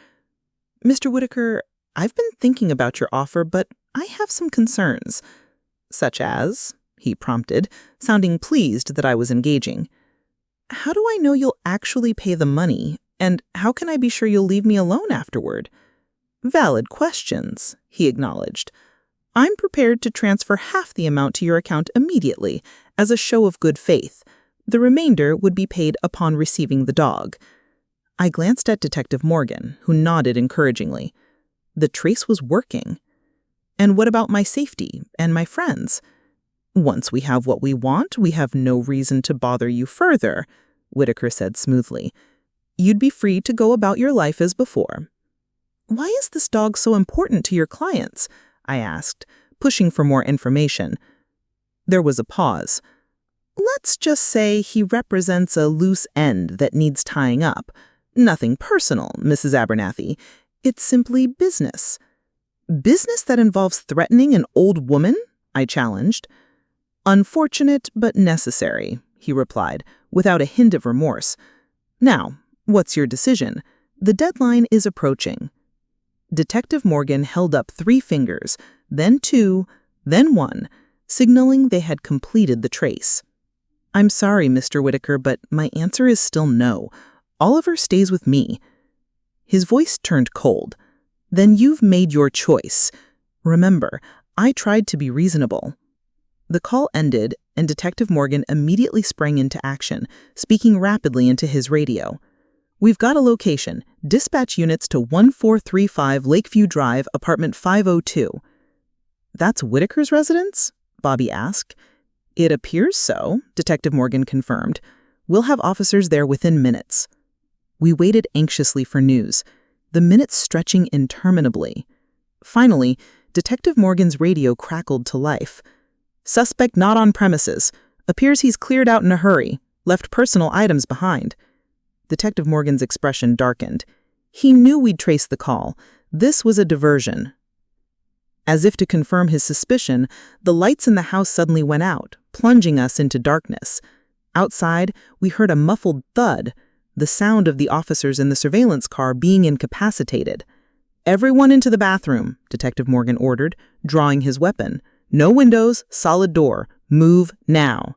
[SPEAKER 2] "Mr. Whitaker, I've been thinking about your offer, but I have some concerns." "Such as?" he prompted, sounding pleased that I was engaging. "How do I know you'll actually pay the money, and how can I be sure you'll leave me alone afterward?" "Valid questions," he acknowledged. "I'm prepared to transfer half the amount to your account immediately as a show of good faith. The remainder would be paid upon receiving the dog." I glanced at Detective Morgan, who nodded encouragingly. The trace was working. "And what about my safety and my friends?" "Once we have what we want, we have no reason to bother you further," Whitaker said smoothly. "You'd be free to go about your life as before." "Why is this dog so important to your clients?" I asked, pushing for more information. There was a pause. "Let's just say he represents a loose end that needs tying up. Nothing personal, Mrs. Abernathy. It's simply business." "Business that involves threatening an old woman?" I challenged. "Unfortunate but necessary," he replied, without a hint of remorse. "Now, what's your decision? The deadline is approaching." Detective Morgan held up 3 fingers, then 2, then 1, signaling they had completed the trace. "I'm sorry, Mr. Whitaker, but my answer is still no. Oliver stays with me." His voice turned cold. "Then you've made your choice. Remember, I tried to be reasonable." The call ended, and Detective Morgan immediately sprang into action, speaking rapidly into his radio. "We've got a location. Dispatch units to 1435 Lakeview Drive, apartment 502. "That's Whitaker's residence?" Bobby asked. "It appears so," Detective Morgan confirmed. "We'll have officers there within minutes." We waited anxiously for news, the minutes stretching interminably. Finally, Detective Morgan's radio crackled to life. "Suspect not on premises. Appears he's cleared out in a hurry. Left personal items behind." Detective Morgan's expression darkened. He knew we'd traced the call. This was a diversion. As if to confirm his suspicion, the lights in the house suddenly went out, plunging us into darkness. Outside, we heard a muffled thud, the sound of the officers in the surveillance car being incapacitated. "Everyone into the bathroom," Detective Morgan ordered, drawing his weapon. "No windows, solid door. Move now."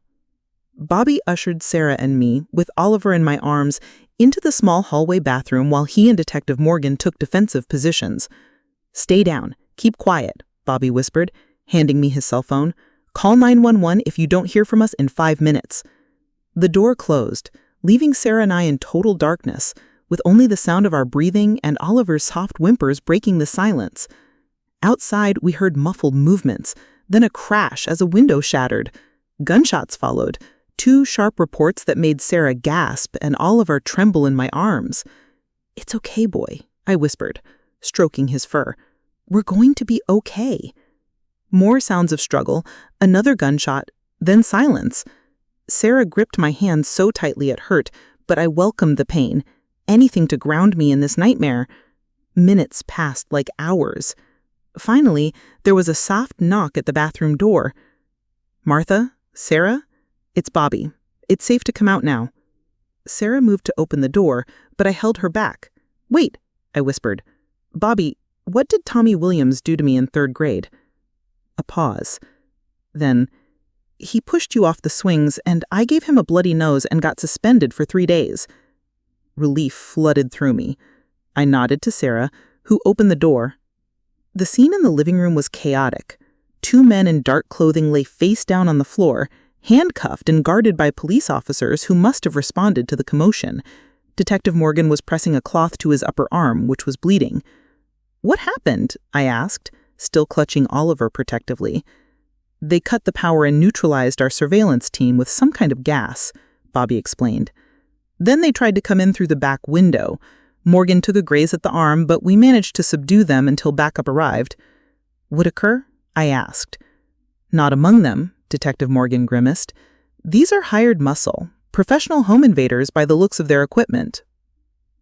[SPEAKER 2] Bobby ushered Sarah and me, with Oliver in my arms, into the small hallway bathroom while he and Detective Morgan took defensive positions. "Stay down. Keep quiet," Bobby whispered, handing me his cell phone. "Call 911 if you don't hear from us in 5 minutes." The door closed, leaving Sarah and I in total darkness, with only the sound of our breathing and Oliver's soft whimpers breaking the silence. Outside, we heard muffled movements, then a crash as a window shattered. Gunshots followed, 2 sharp reports that made Sarah gasp and Oliver tremble in my arms. "It's okay, boy," I whispered, stroking his fur. "We're going to be okay." More sounds of struggle, another gunshot, then silence. Sarah gripped my hand so tightly it hurt, but I welcomed the pain. Anything to ground me in this nightmare. Minutes passed like hours. Finally, there was a soft knock at the bathroom door. "Martha? Sarah? It's Bobby. It's safe to come out now." Sarah moved to open the door, but I held her back. "Wait," I whispered. "Bobby, what did Tommy Williams do to me in 3rd grade?" A pause. Then, "He pushed you off the swings, and I gave him a bloody nose and got suspended for 3 days." Relief flooded through me. I nodded to Sarah, who opened the door. The scene in the living room was chaotic. 2 men in dark clothing lay face down on the floor, handcuffed and guarded by police officers who must have responded to the commotion. Detective Morgan was pressing a cloth to his upper arm, which was bleeding. "What happened?" I asked, still clutching Oliver protectively. "They cut the power and neutralized our surveillance team with some kind of gas," Bobby explained. "Then they tried to come in through the back window. Morgan took a graze at the arm, but we managed to subdue them until backup arrived." "Whitaker?" I asked. "Not among them," Detective Morgan grimaced. "These are hired muscle.
[SPEAKER 4] professional home invaders by the looks of their equipment.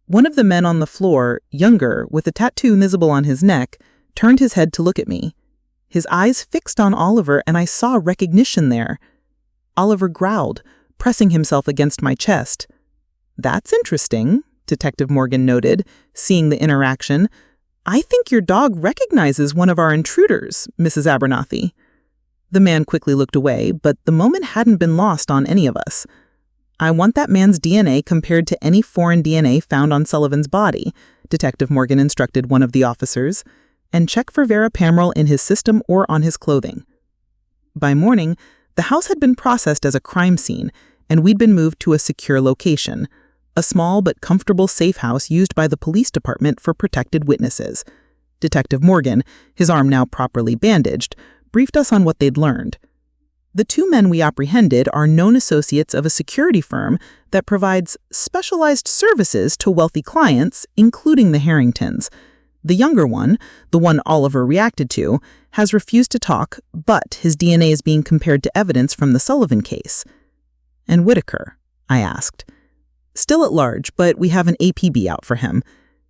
[SPEAKER 4] One of the men on the floor, younger, with a tattoo visible on his neck, turned his head to look at me. His eyes fixed on Oliver, and I saw recognition there. Oliver growled, pressing himself against my chest. "That's interesting," Detective Morgan noted, seeing the interaction. "I think your dog recognizes one of our intruders, Mrs. Abernathy." The man quickly looked away, but the moment hadn't been lost on any of us. "I want that man's DNA compared to any foreign DNA found on Sullivan's body," Detective Morgan instructed one of the officers, "and check for verapamil in his system or on his clothing." By morning, the house had been processed as a crime scene, and we'd been moved to a secure location, a small but comfortable safe house used by the police department for protected witnesses. Detective Morgan, his arm now properly bandaged, briefed us on what they'd learned. The two men we apprehended are known associates of a security firm that provides specialized services to wealthy clients, including the Harringtons. The younger one, the one Oliver reacted to, has refused to talk, but his DNA is being compared to evidence from the Sullivan case. "And Whitaker?" I asked. "Still at large, but we have an APB out for him.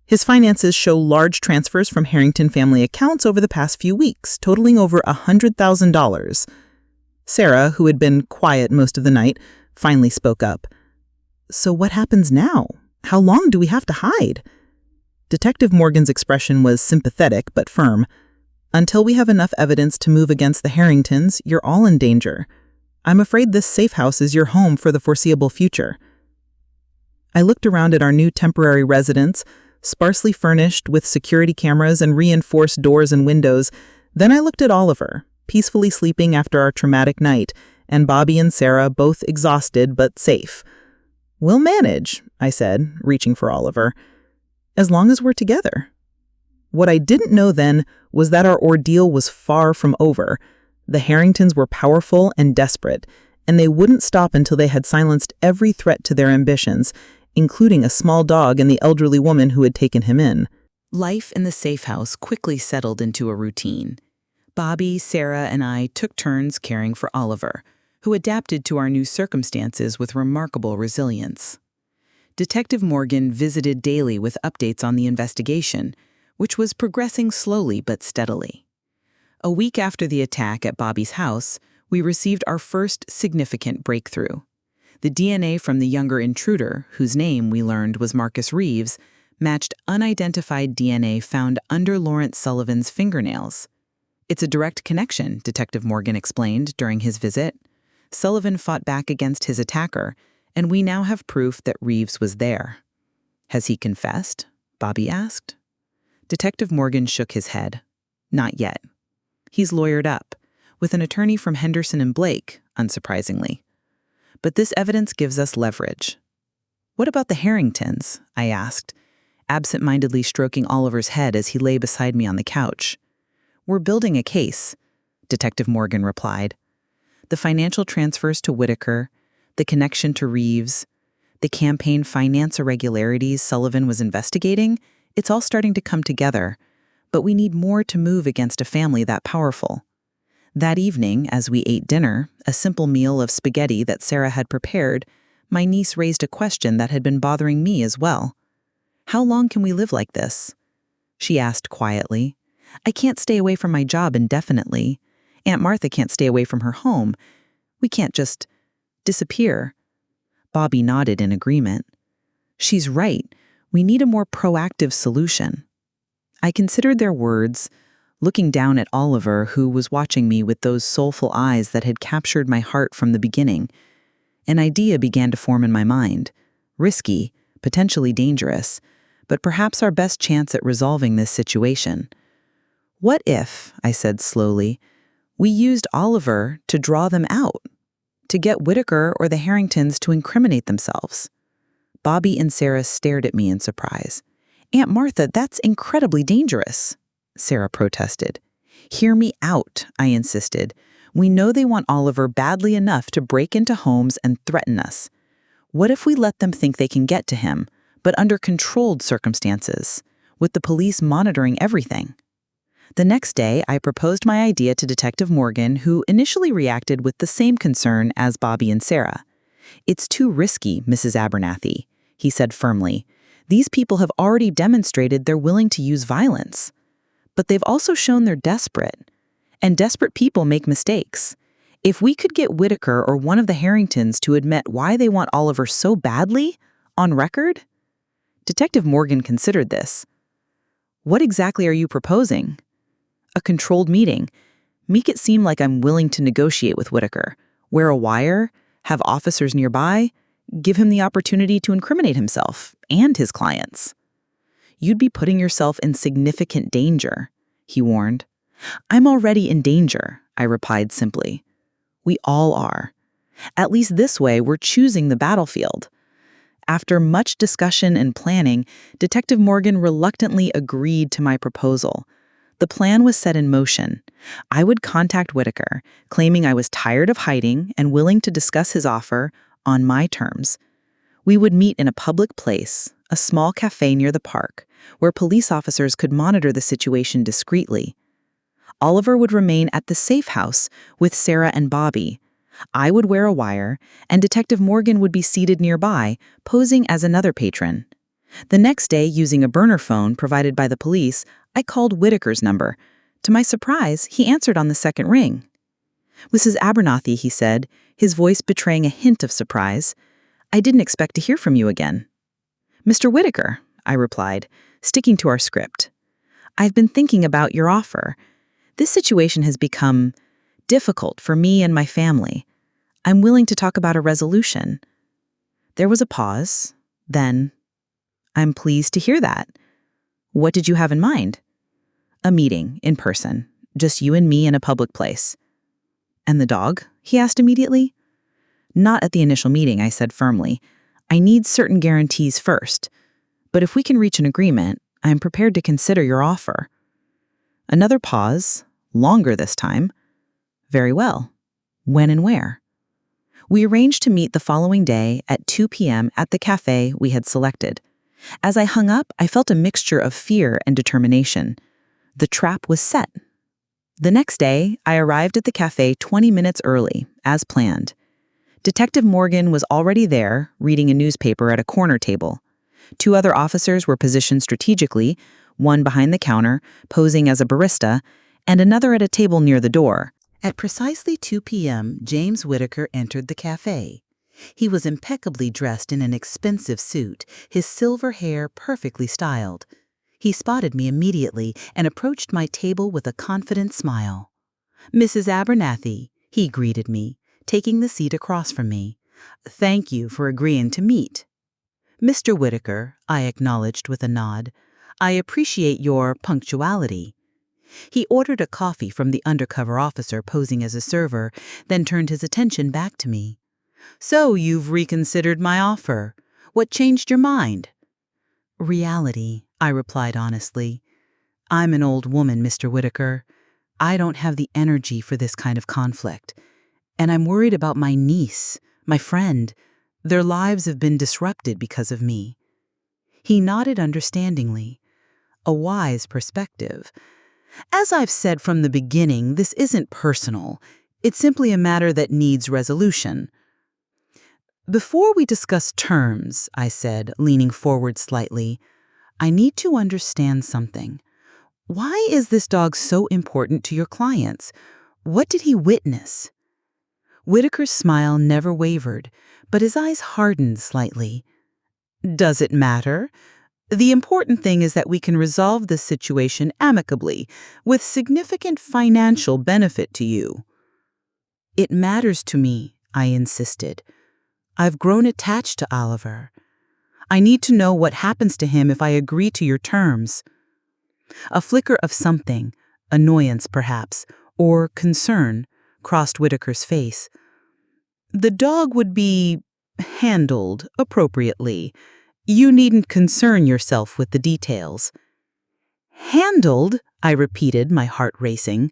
[SPEAKER 4] His finances show large transfers from Harrington family accounts over the past few weeks, totaling over $100,000. Sarah, who had been quiet most of the night, finally spoke up. "So what happens now? How long do we have to hide?" Detective Morgan's expression was sympathetic but firm. "Until we have enough evidence to move against the Harringtons, you're all in danger. I'm afraid this safe house is your home for the foreseeable future." I looked around at our new temporary residence, sparsely furnished with security cameras and reinforced doors and windows. Then I looked at Oliver, peacefully sleeping after our traumatic night, and Bobby and Sarah, both exhausted but safe. "We'll manage," I said, reaching for Oliver, "as long as we're together." What I didn't know then was that our ordeal was far from over. The Harringtons were powerful and desperate, and they wouldn't stop until they had silenced every threat to their ambitions, including a small dog and the elderly woman who had taken him in.
[SPEAKER 3] Life in the safe house quickly settled into a routine. Bobby, Sarah, and I took turns caring for Oliver, who adapted to our new circumstances with remarkable resilience. Detective Morgan visited daily with updates on the investigation, which was progressing slowly but steadily. A week after the attack at Bobby's house, we received our first significant breakthrough. The DNA from the younger intruder, whose name we learned was Marcus Reeves, matched unidentified DNA found under Lawrence Sullivan's fingernails. "It's a direct connection," Detective Morgan explained during his visit. "Sullivan fought back against his attacker, and we now have proof that Reeves was there." "Has he confessed?" Bobby asked. Detective Morgan shook his head. "Not yet. He's lawyered up, with an attorney from Henderson and Blake, unsurprisingly. But this evidence gives us leverage." "What about the Harringtons?" I asked, absent-mindedly stroking Oliver's head as he lay beside me on the couch. "We're building a case," Detective Morgan replied. "The financial transfers to Whitaker, the connection to Reeves, the campaign finance irregularities Sullivan was investigating, it's all starting to come together. But we need more to move against a family that powerful." That evening, as we ate dinner, a simple meal of spaghetti that Sarah had prepared, my niece raised a question that had been bothering me as well. "How long can we live like this?" She asked quietly. "I can't stay away from my job indefinitely. Aunt Martha can't stay away from her home. We can't just disappear." Bobby nodded in agreement. "She's right. We need a more proactive solution." I considered their words, looking down at Oliver, who was watching me with those soulful eyes that had captured my heart from the beginning. An idea began to form in my mind. Risky, potentially dangerous, but perhaps our best chance at resolving this situation. "What if," I said slowly, "we used Oliver to draw them out, to get Whitaker or the Harringtons to incriminate themselves?" Bobby and Sarah stared at me in surprise. "Aunt Martha, that's incredibly dangerous," Sarah protested. "Hear me out," I insisted. "We know they want Oliver badly enough to break into homes and threaten us. What if we let them think they can get to him, but under controlled circumstances, with the police monitoring everything?" The next day, I proposed my idea to Detective Morgan, who initially reacted with the same concern as Bobby and Sarah.
[SPEAKER 2] "It's too risky, Mrs. Abernathy," he said firmly. "These people have already demonstrated they're willing to use violence. But they've also shown they're desperate. And desperate people make mistakes. If we could get Whitaker or one of the Harringtons to admit why they want Oliver so badly, on record." Detective Morgan considered this. "What exactly are you proposing?" "A controlled meeting. Make it seem like I'm willing to negotiate with Whitaker. Wear a wire, have officers nearby, give him the opportunity to incriminate himself and his clients." "You'd be putting yourself in significant danger," he warned. "I'm already in danger," I replied simply. "We all are. At least this way we're choosing the battlefield." After much discussion and planning, Detective Morgan reluctantly agreed to my proposal. The plan was set in motion. I would contact Whitaker, claiming I was tired of hiding and willing to discuss his offer on my terms. We would meet in a public place, a small cafe near the park, where police officers could monitor the situation discreetly. Oliver would remain at the safe house with Sarah and Bobby. I would wear a wire, and Detective Morgan would be seated nearby, posing as another patron. The next day, using a burner phone provided by the police, I called Whitaker's number. To my surprise, he answered on the second ring. "Mrs. Abernathy," he said, his voice betraying a hint of surprise. "I didn't expect to hear from you again." "Mr. Whitaker," I replied, sticking to our script. "I've been thinking about your offer. This situation has become difficult for me and my family. I'm willing to talk about a resolution." There was a pause. Then, "I'm pleased to hear that. What did you have in mind?" "A meeting, in person. Just you and me in a public place." "And the dog?" he asked immediately. "Not at the initial meeting," I said firmly. "I need certain guarantees first. But if we can reach an agreement, I am prepared to consider your offer." Another pause, longer this time. "Very well. When and where?" We arranged to meet the following day at 2 p.m. at the cafe we had selected. As I hung up, I felt a mixture of fear and determination. The trap was set. The next day, I arrived at the cafe 20 minutes early, as planned. Detective Morgan was already there, reading a newspaper at a corner table. 2 other officers were positioned strategically, one behind the counter, posing as a barista, and another at a table near the door.
[SPEAKER 1] At precisely 2 p.m., James Whitaker entered the cafe. He was impeccably dressed in an expensive suit, his silver hair perfectly styled. He spotted me immediately and approached my table with a confident smile. "Mrs. Abernathy," he greeted me, taking the seat across from me. "Thank you for agreeing to meet." "Mr. Whitaker," I acknowledged with a nod, "I appreciate your punctuality." He ordered a coffee from the undercover officer posing as a server, then turned his attention back to me. "So you've reconsidered my offer. What changed your mind?" "Reality," I replied honestly. "I'm an old woman, Mr. Whitaker. I don't have the energy for this kind of conflict. And I'm worried about my niece, my friend. Their lives have been disrupted because of me." He nodded understandingly. A wise perspective. "As I've said from the beginning, this isn't personal. It's simply a matter that needs resolution." "Before we discuss terms," I said, leaning forward slightly, "I need to understand something. Why is this dog so important to your clients? What did he witness?" Whitaker's smile never wavered, but his eyes hardened slightly. "Does it matter? The important thing is that we can resolve this situation amicably, with significant financial benefit to you." "It matters to me," I insisted. "I've grown attached to Oliver. I need to know what happens to him if I agree to your terms." A flicker of something, annoyance perhaps, or concern, crossed Whitaker's face. "The dog would be handled appropriately. You needn't concern yourself with the details." "Handled?" I repeated, my heart racing.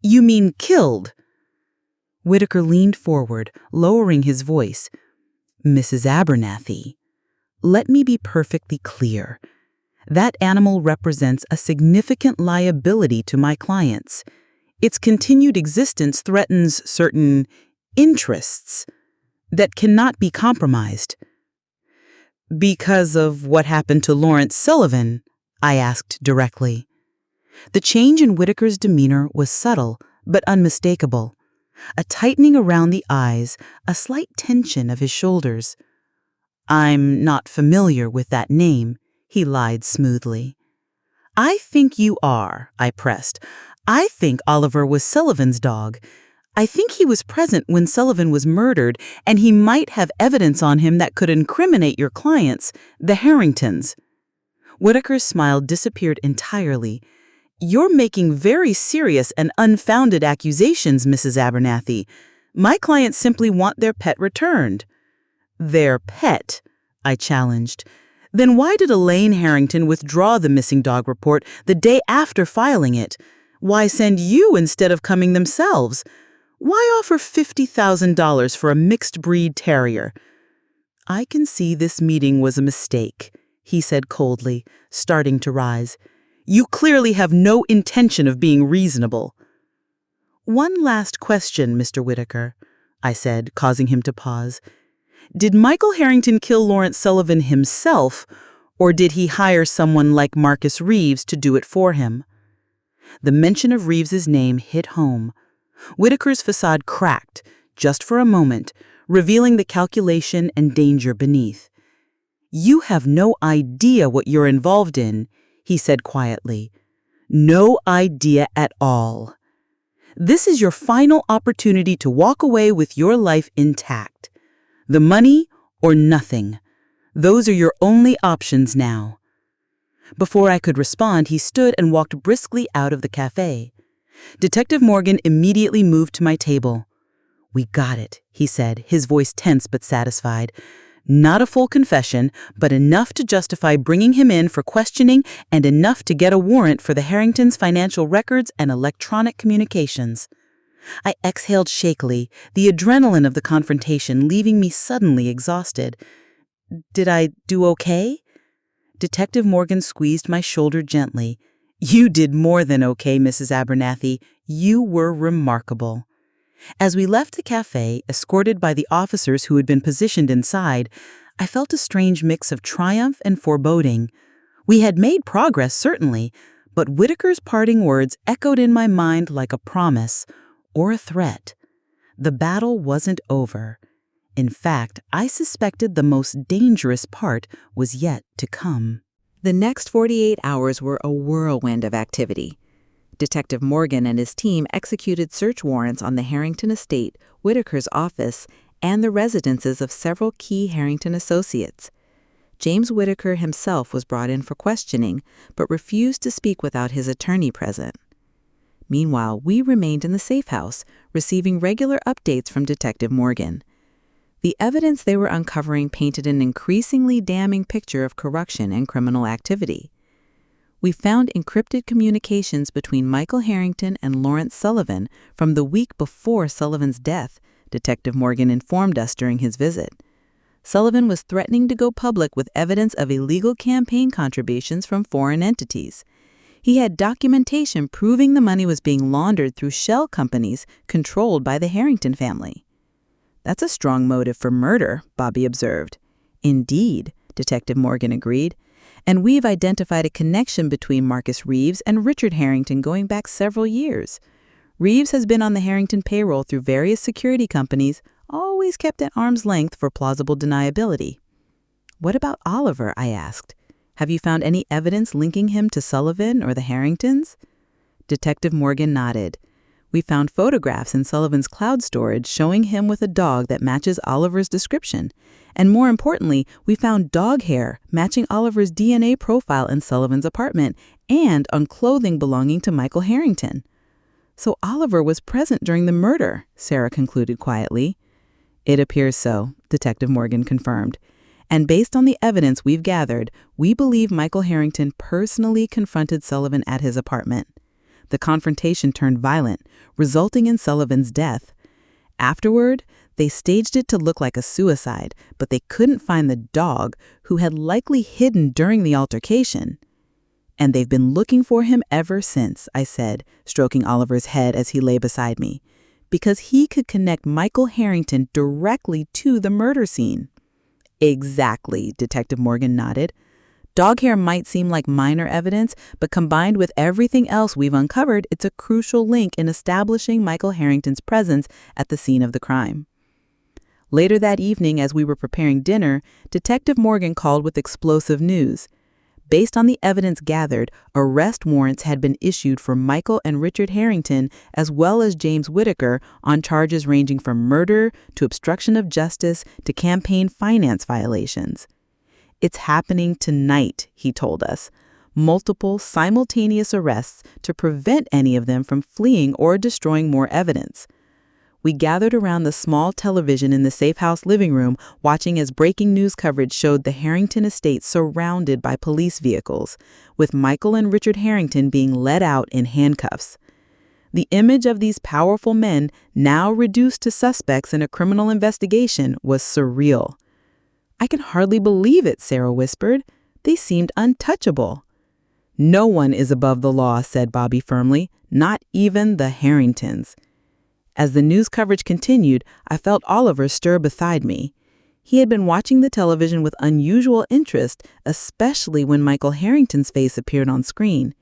[SPEAKER 1] "You mean killed?" Whitaker leaned forward, lowering his voice. "Mrs. Abernathy, let me be perfectly clear. That animal represents a significant liability to my clients. Its continued existence threatens certain interests. that cannot be compromised. Because of what happened to Lawrence Sullivan? I asked directly. The change in Whitaker's demeanor was subtle but unmistakable. A tightening around the eyes, a slight tension of his shoulders. I'm not familiar with that name, he lied smoothly. I think you are, I pressed. I think Oliver was Sullivan's dog. I think he was present when Sullivan was murdered, and he might have evidence on him that could incriminate your clients, the Harringtons. Whitaker's smile disappeared entirely. You're making very serious and unfounded accusations, Mrs. Abernathy. My clients simply want their pet returned. Their pet? I challenged. Then why did Elaine Harrington withdraw the missing dog report the day after filing it? Why send you instead of coming themselves? Why offer $50,000 for a mixed-breed terrier? I can see this meeting was a mistake, he said coldly, starting to rise. You clearly have no intention of being reasonable. One last question, Mr. Whitaker, I said, causing him to pause. Did Michael Harrington kill Lawrence Sullivan himself, or did he hire someone like Marcus Reeves to do it for him? The mention of Reeves's name hit home. Whitaker's facade cracked, just for a moment, revealing the calculation and danger beneath. You have no idea what you're involved in, he said quietly. No idea at all. This is your final opportunity to walk away with your life intact. The money or nothing. Those are your only options now. Before I could respond, he stood and walked briskly out of the cafe. Detective Morgan immediately moved to my table. We got it, he said, his voice tense but satisfied. Not a full confession, but enough to justify bringing him in for questioning and enough to get a warrant for the Harringtons' financial records and electronic communications. I exhaled shakily, the adrenaline of the confrontation leaving me suddenly exhausted. Did I do okay? Detective Morgan squeezed my shoulder gently. You did more than okay, Mrs. Abernathy. You were remarkable. As we left the cafe, escorted by the officers who had been positioned inside, I felt a strange mix of triumph and foreboding. We had made progress, certainly, but Whitaker's parting words echoed in my mind like a promise or a threat. The battle wasn't over. In fact, I suspected the most dangerous part was yet to come.
[SPEAKER 3] The next 48 hours were a whirlwind of activity. Detective Morgan and his team executed search warrants on the Harrington estate, Whitaker's office, and the residences of several key Harrington associates. James Whitaker himself was brought in for questioning, but refused to speak without his attorney present. Meanwhile, we remained in the safe house, receiving regular updates from Detective Morgan. The evidence they were uncovering painted an increasingly damning picture of corruption and criminal activity. We found encrypted communications between Michael Harrington and Lawrence Sullivan from the week before Sullivan's death, Detective Morgan informed us during his visit. Sullivan was threatening to go public with evidence of illegal campaign contributions from foreign entities. He had documentation proving the money was being laundered through shell companies controlled by the Harrington family. That's a strong motive for murder, Bobby observed. Indeed, Detective Morgan agreed. And we've identified a connection between Marcus Reeves and Richard Harrington going back several years. Reeves has been on the Harrington payroll through various security companies, always kept at arm's length for plausible deniability. What about Oliver? I asked. Have you found any evidence linking him to Sullivan or the Harringtons? Detective Morgan nodded. We found photographs in Sullivan's cloud storage showing him with a dog that matches Oliver's description. And more importantly, we found dog hair matching Oliver's DNA profile in Sullivan's apartment and on clothing belonging to Michael Harrington. So Oliver was present during the murder, Sarah concluded quietly. It appears so, Detective Morgan confirmed. And based on the evidence we've gathered, we believe Michael Harrington personally confronted Sullivan at his apartment. The confrontation turned violent, resulting in Sullivan's death. Afterward, they staged it to look like a suicide, but they couldn't find the dog, who had likely hidden during the altercation. And they've been looking for him ever since, I said, stroking Oliver's head as he lay beside me.
[SPEAKER 2] because he could connect Michael Harrington directly to the murder scene. Exactly, Detective Morgan nodded. Dog hair might seem like minor evidence, but combined with everything else we've uncovered, it's a crucial link in establishing Michael Harrington's presence at the scene of the crime. Later that evening, as we were preparing dinner, Detective Morgan called with explosive news. Based on the evidence gathered, arrest warrants had been issued for Michael and Richard Harrington, as well as James Whitaker, on charges ranging from murder to obstruction of justice to campaign finance violations. It's happening tonight, he told us. Multiple simultaneous arrests to prevent any of them from fleeing or destroying more evidence. We gathered around the small television in the safe house living room, watching as breaking news coverage showed the Harrington estate surrounded by police vehicles, with Michael and Richard Harrington being led out in handcuffs. The image of these powerful men, now reduced to suspects in a criminal investigation, was surreal. "I can hardly believe it," Sarah whispered. "They seemed untouchable." "No one is above the law," said Bobby firmly, "not even the Harringtons." As the news coverage continued, I felt Oliver stir beside me. He had been watching the television with unusual interest, especially when Michael Harrington's face appeared on screen.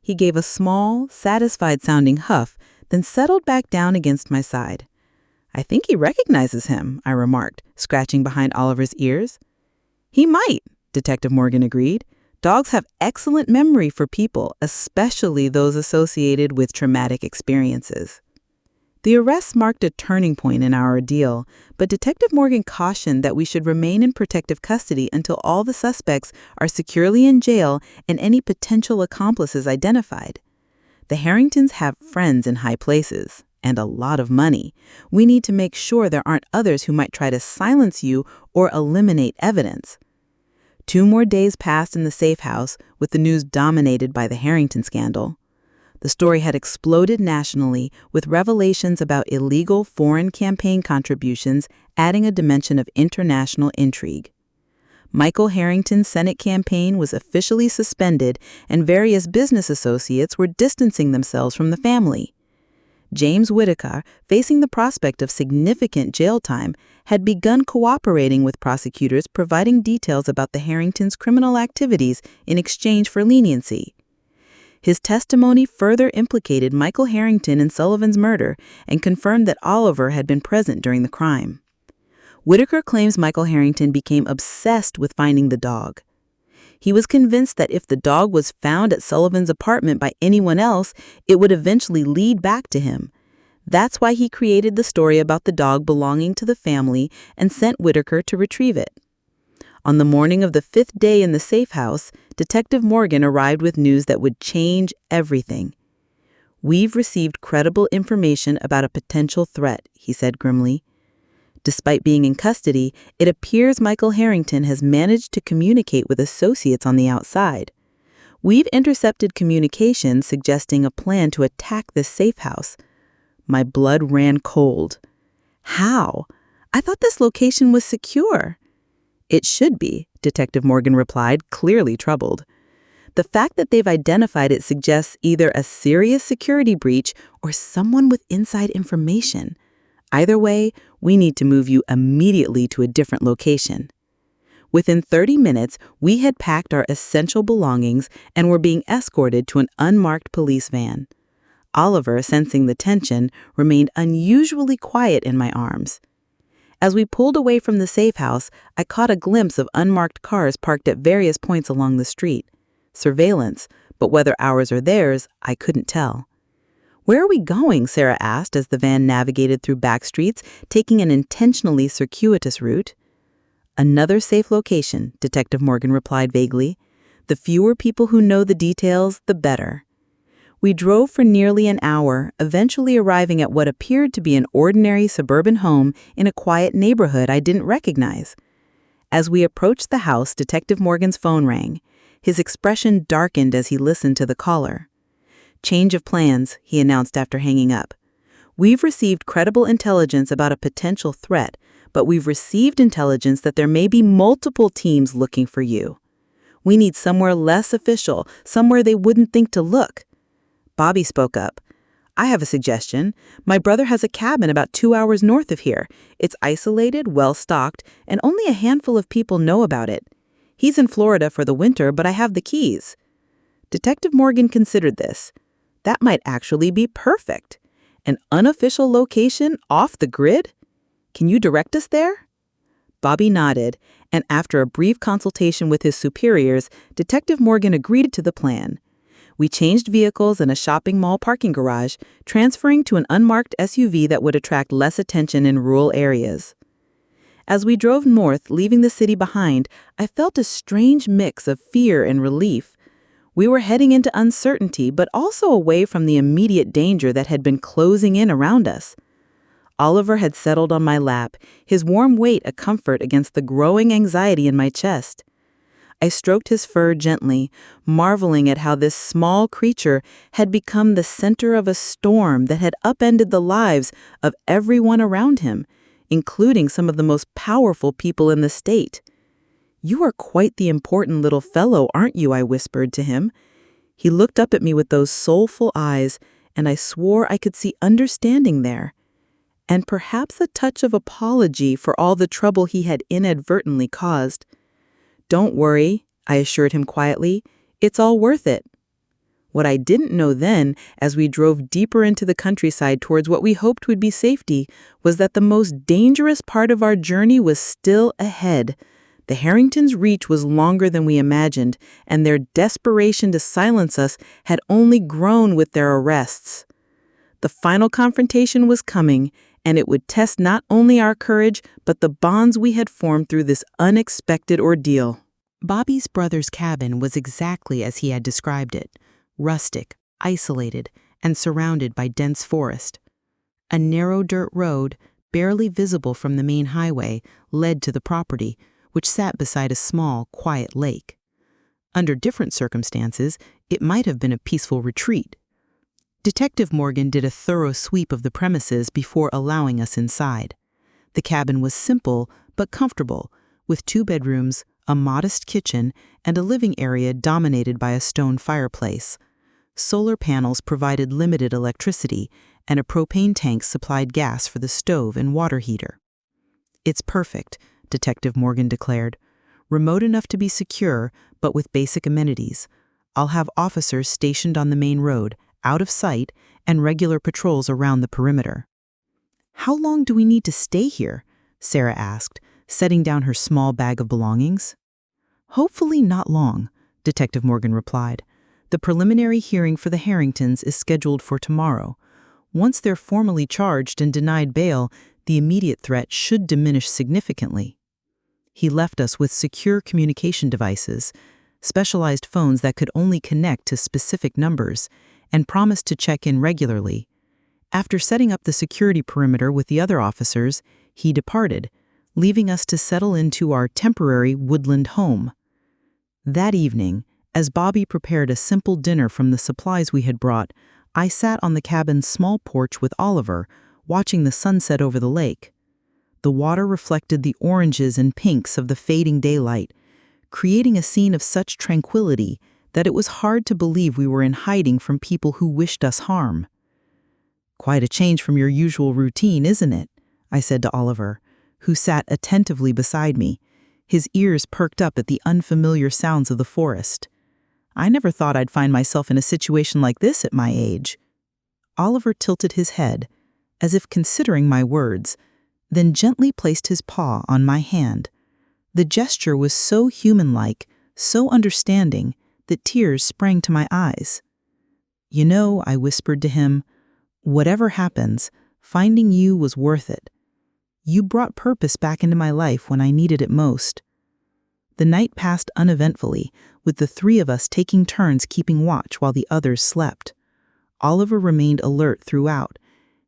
[SPEAKER 2] He gave a small, satisfied-sounding huff, then settled back down against my side. "I think he recognizes him," I remarked, scratching behind Oliver's ears. "He might," Detective Morgan agreed. "Dogs have excellent memory for people, especially those associated with traumatic experiences." The arrests marked a turning point in our ordeal, but Detective Morgan cautioned that we should remain in protective custody until all the suspects are securely in jail and any potential accomplices identified. The Harringtons have friends in high places and a lot of money. We need to make sure there aren't others who might try to silence you or eliminate evidence. 2 more days passed in the safe house, with the news dominated by the Harrington scandal. The story had exploded nationally, with revelations about illegal foreign campaign contributions adding a dimension of international intrigue. Michael Harrington's Senate campaign was officially suspended, and various business associates were distancing themselves from the family. James Whitaker, facing the prospect of significant jail time, had begun cooperating with prosecutors, providing details about the Harringtons' criminal activities in exchange for leniency. His testimony further implicated Michael Harrington in Sullivan's murder and confirmed that Oliver had been present during the crime. Whitaker claims Michael Harrington became obsessed with finding the dog. He was convinced that if the dog was found at Sullivan's apartment by anyone else, it would eventually lead back to him. That's why he created the story about the dog belonging to the family and sent Whitaker to retrieve it. On the morning of the 5th day in the safe house, Detective Morgan arrived with news that would change everything. "We've received credible information about a potential threat," he said grimly. Despite being in custody, it appears Michael Harrington has managed to communicate with associates on the outside. We've intercepted communications suggesting a plan to attack this safe house. My blood ran cold. How? I thought this location was secure. "It should be," Detective Morgan replied, clearly troubled. "The fact that they've identified it suggests either a serious security breach or someone with inside information. Either way, we need to move you immediately to a different location." Within 30 minutes, we had packed our essential belongings and were being escorted to an unmarked police van. Oliver, sensing the tension, remained unusually quiet in my arms. As we pulled away from the safe house, I caught a glimpse of unmarked cars parked at various points along the street. Surveillance, but whether ours or theirs, I couldn't tell. "Where are we going?" Sarah asked as the van navigated through back streets, taking an intentionally circuitous route. "Another safe location," Detective Morgan replied vaguely. "The fewer people who know the details, the better." We drove for nearly an hour, eventually arriving at what appeared to be an ordinary suburban home in a quiet neighborhood I didn't recognize. As we approached the house, Detective Morgan's phone rang. His expression darkened as he listened to the caller. "Change of plans," he announced after hanging up. "We've received credible intelligence about a potential threat, but we've received intelligence that there may be multiple teams looking for you. We need somewhere less official, somewhere they wouldn't think to look." Bobby spoke up.
[SPEAKER 3] I have a suggestion. My brother has a cabin about 2 hours north of here. It's isolated, well-stocked, and only a handful of people know about it. He's in Florida for the winter, but I have the keys." Detective Morgan considered this. That might actually be perfect. An unofficial location off the grid? Can you direct us there? Bobby nodded, and after a brief consultation with his superiors, Detective Morgan agreed to the plan. We changed vehicles in a shopping mall parking garage, transferring to an unmarked SUV that would attract less attention in rural areas. As we drove north, leaving the city behind, I felt a strange mix of fear and relief. We were heading into uncertainty, but also away from the immediate danger that had been closing in around us. Oliver had settled on my lap, his warm weight a comfort against the growing anxiety in my chest. I stroked his fur gently, marveling at how this small creature had become the center of a storm that had upended the lives of everyone around him, including some of the most powerful people in the state. "You are quite the important little fellow, aren't you?" I whispered to him. He looked up at me with those soulful eyes, and I swore I could see understanding there, and perhaps a touch of apology for all the trouble he had inadvertently caused. "Don't worry," I assured him quietly. "It's all worth it." What I didn't know then, as we drove deeper into the countryside towards what we hoped would be safety, was that the most dangerous part of our journey was still ahead. The Harringtons' reach was longer than we imagined, and their desperation to silence us had only grown with their arrests. The final confrontation was coming, and it would test not only our courage, but the bonds we had formed through this unexpected ordeal.
[SPEAKER 1] Bobby's brother's cabin was exactly as he had described it, rustic, isolated, and surrounded by dense forest. A narrow dirt road, barely visible from the main highway, led to the property, which sat beside a small, quiet lake. Under different circumstances, it might have been a peaceful retreat. Detective Morgan did a thorough sweep of the premises before allowing us inside. The cabin was simple but comfortable, with 2 bedrooms, a modest kitchen, and a living area dominated by a stone fireplace. Solar panels provided limited electricity, and a propane tank supplied gas for the stove and water heater. "It's perfect," Detective Morgan declared. "Remote enough to be secure, but with basic amenities. I'll have officers stationed on the main road, out of sight, and regular patrols around the perimeter." "How long do we need to stay here?" Sarah asked, setting down her small bag of belongings. "Hopefully not long," Detective Morgan replied. "The preliminary hearing for the Harringtons is scheduled for tomorrow. Once they're formally charged and denied bail, the immediate threat should diminish significantly." He left us with secure communication devices, specialized phones that could only connect to specific numbers, and promised to check in regularly. After setting up the security perimeter with the other officers, he departed, leaving us to settle into our temporary woodland home. That evening, as Bobby prepared a simple dinner from the supplies we had brought, I sat on the cabin's small porch with Oliver, watching the sunset over the lake. The water reflected the oranges and pinks of the fading daylight, creating a scene of such tranquility that it was hard to believe we were in hiding from people who wished us harm. "Quite a change from your usual routine, isn't it?" I said to Oliver, who sat attentively beside me, his ears perked up at the unfamiliar sounds of the forest. "I never thought I'd find myself in a situation like this at my age." Oliver tilted his head, as if considering my words, then gently placed his paw on my hand. The gesture was so human-like, so understanding, that tears sprang to my eyes. "You know," I whispered to him, "whatever happens, finding you was worth it. You brought purpose back into my life when I needed it most." The night passed uneventfully, with the 3 of us taking turns keeping watch while the others slept. Oliver remained alert throughout,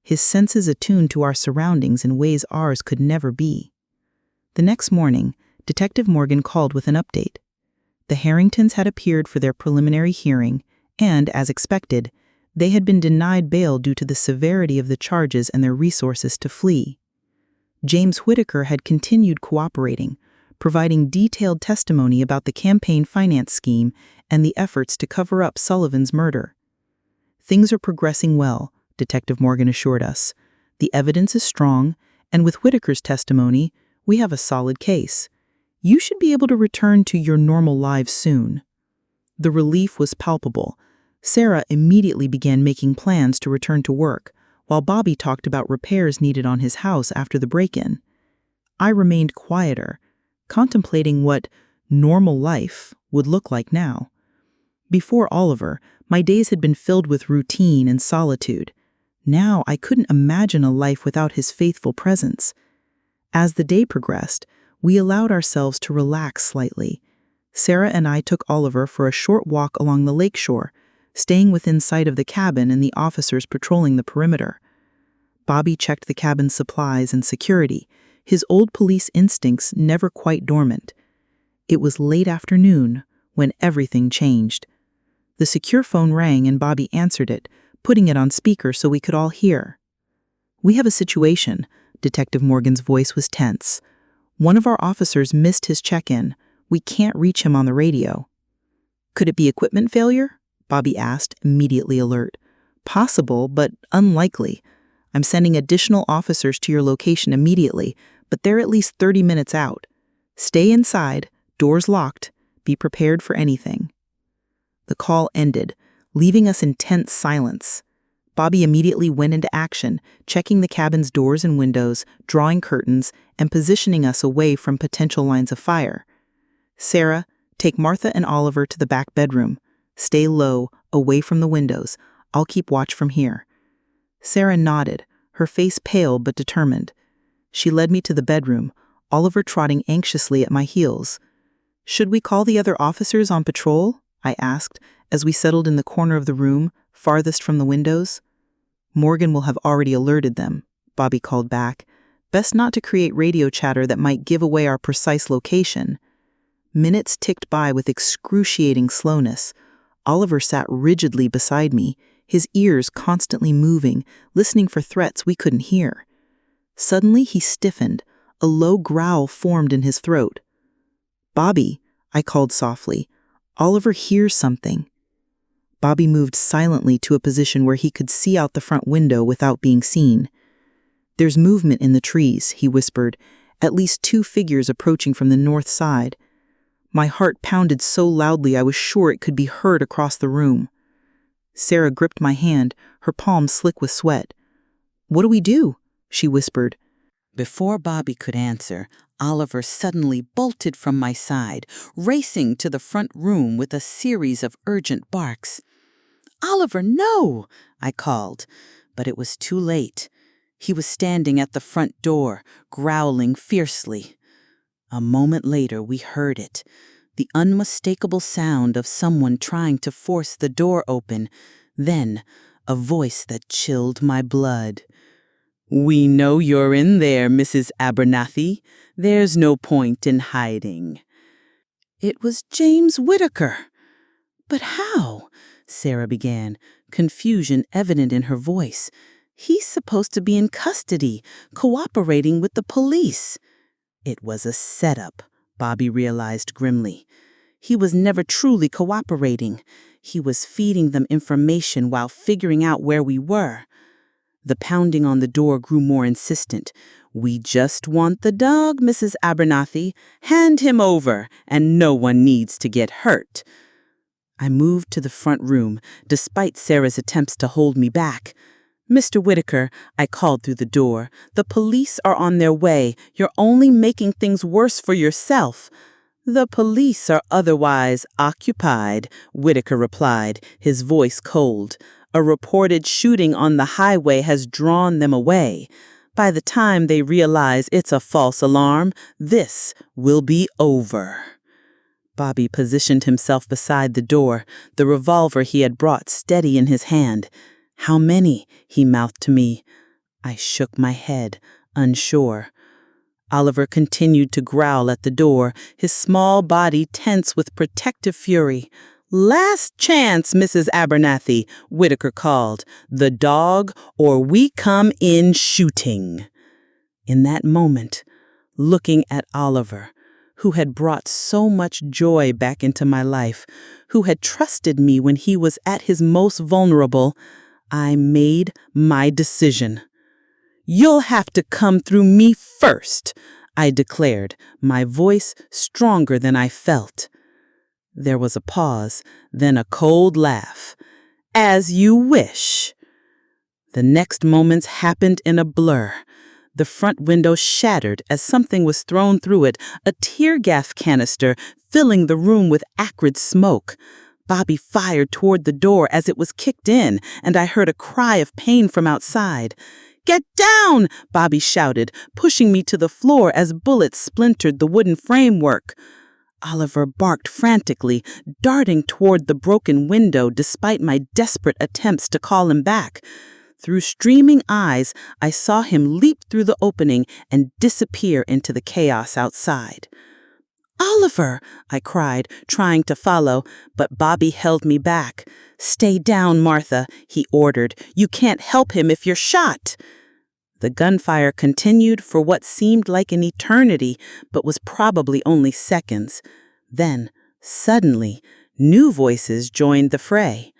[SPEAKER 1] his senses attuned to our surroundings in ways ours could never be. The next morning, Detective Morgan called with an update. The Harringtons had appeared for their preliminary hearing, and, as expected, they had been denied bail due to the severity of the charges and their resources to flee. James Whitaker had continued cooperating, providing detailed testimony about the campaign finance scheme and the efforts to cover up Sullivan's murder. "Things are progressing well,"
[SPEAKER 4] Detective Morgan assured us. The evidence is strong, and with Whitaker's testimony, we have a solid case. You should be able to return to your normal lives soon. The relief was palpable. Sarah immediately began making plans to return to work, while Bobby talked about repairs needed on his house after the break-in. I remained quieter, contemplating what normal life would look like now. Before Oliver, my days had been filled with routine and solitude. Now I couldn't imagine a life without his faithful presence. As the day progressed, we allowed ourselves to relax slightly. Sarah and I took Oliver for a short walk along the lakeshore, staying within sight of the cabin and the officers patrolling the perimeter. Bobby checked the cabin's supplies and security, his old police instincts never quite dormant. It was late afternoon when everything changed. The secure phone rang and Bobby answered it, putting it on speaker so we could all hear. "We have a situation." Detective Morgan's voice was tense. "One of our officers missed his check-in. We can't reach him on the radio." "Could it be equipment failure?" Bobby asked, immediately alert. "Possible, but unlikely. I'm sending additional officers to your location immediately, but they're at least 30 minutes out. Stay inside, doors locked. Be prepared for anything." The call ended, leaving us in tense silence. Bobby immediately went into action, checking the cabin's doors and windows, drawing curtains, and positioning us away from potential lines of fire. "Sarah, take Martha and Oliver to the back bedroom. Stay low, away from the windows. I'll keep watch from here." Sarah nodded, her face pale but determined. She led me to the bedroom, Oliver trotting anxiously at my heels. "Should we call the other officers on patrol?" I asked, as we settled in the corner of the room, farthest from the windows. "Morgan will have already alerted them," Bobby called back. "Best not to create radio chatter that might give away our precise location." Minutes ticked by with excruciating slowness. Oliver sat rigidly beside me, his ears constantly moving, listening for threats we couldn't hear. Suddenly he stiffened. A low growl formed in his throat. "Bobby," I called softly, "Oliver hears something." Bobby moved silently to a position where he could see out the front window without being seen. "There's movement in the trees," he whispered, "at least 2 figures approaching from the north side." My heart pounded so loudly I was sure it could be heard across the room. Sarah gripped my hand, her palm slick with sweat. "What do we do?" she whispered.
[SPEAKER 1] Before Bobby could answer, Oliver suddenly bolted from my side, racing to the front room with a series of urgent barks. "Oliver, no!" I called, but it was too late. He was standing at the front door, growling fiercely. A moment later, we heard it, the unmistakable sound of someone trying to force the door open, then a voice that chilled my blood. "We know you're in there, Mrs. Abernathy. There's no point in hiding." It was James Whitaker. "But how?" Sarah began, confusion evident in her voice. "He's supposed to be in custody, cooperating with the police." It was a setup, Bobby realized grimly. He was never truly cooperating. He was feeding them information while figuring out where we were. The pounding on the door grew more insistent. "We just want the dog, Mrs. Abernathy. Hand him over, and no one needs to get hurt." I moved to the front room, despite Sarah's attempts to hold me back. "Mr. Whitaker," I called through the door, "the police are on their way. You're only making things worse for yourself." "The police are otherwise occupied," Whitaker replied, his voice cold. "A reported shooting on the highway has drawn them away. By the time they realize it's a false alarm, this will be over." Bobby positioned himself beside the door, the revolver he had brought steady in his hand. "How many?" he mouthed to me. I shook my head, unsure. Oliver continued to growl at the door, his small body tense with protective fury. "Last chance, Mrs. Abernathy," Whitaker called. "The dog, or we come in shooting." In that moment, looking at Oliver, who had brought so much joy back into my life, who had trusted me when he was at his most vulnerable, I made my decision. "You'll have to come through me first," I declared, my voice stronger than I felt. There was a pause, then a cold laugh. "As you wish." The next moments happened in a blur. The front window shattered as something was thrown through it, a tear gas canister filling the room with acrid smoke. Bobby fired toward the door as it was kicked in, and I heard a cry of pain from outside. "Get down!" Bobby shouted, pushing me to the floor as bullets splintered the wooden framework. Oliver barked frantically, darting toward the broken window despite my desperate attempts to call him back. Through streaming eyes, I saw him leap through the opening and disappear into the chaos outside. "Oliver!" I cried, trying to follow, but Bobby held me back. "Stay down, Martha," he ordered. "You can't help him if you're shot." The gunfire continued for what seemed like an eternity, but was probably only seconds. Then, suddenly, new voices joined the fray.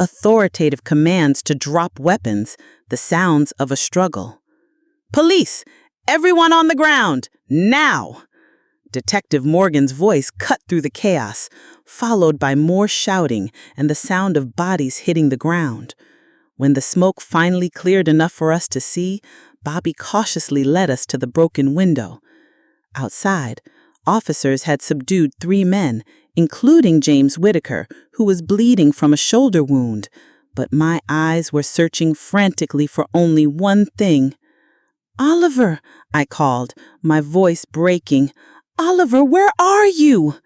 [SPEAKER 1] Authoritative commands to drop weapons, the sounds of a struggle. "Police! Everyone on the ground! Now!" Detective Morgan's voice cut through the chaos, followed by more shouting and the sound of bodies hitting the ground. When the smoke finally cleared enough for us to see, Bobby cautiously led us to the broken window. Outside, officers had subdued 3 men, including James Whitaker, who was bleeding from a shoulder wound, but my eyes were searching frantically for only one thing. "Oliver!" I called, my voice breaking. "Oliver, where are you?"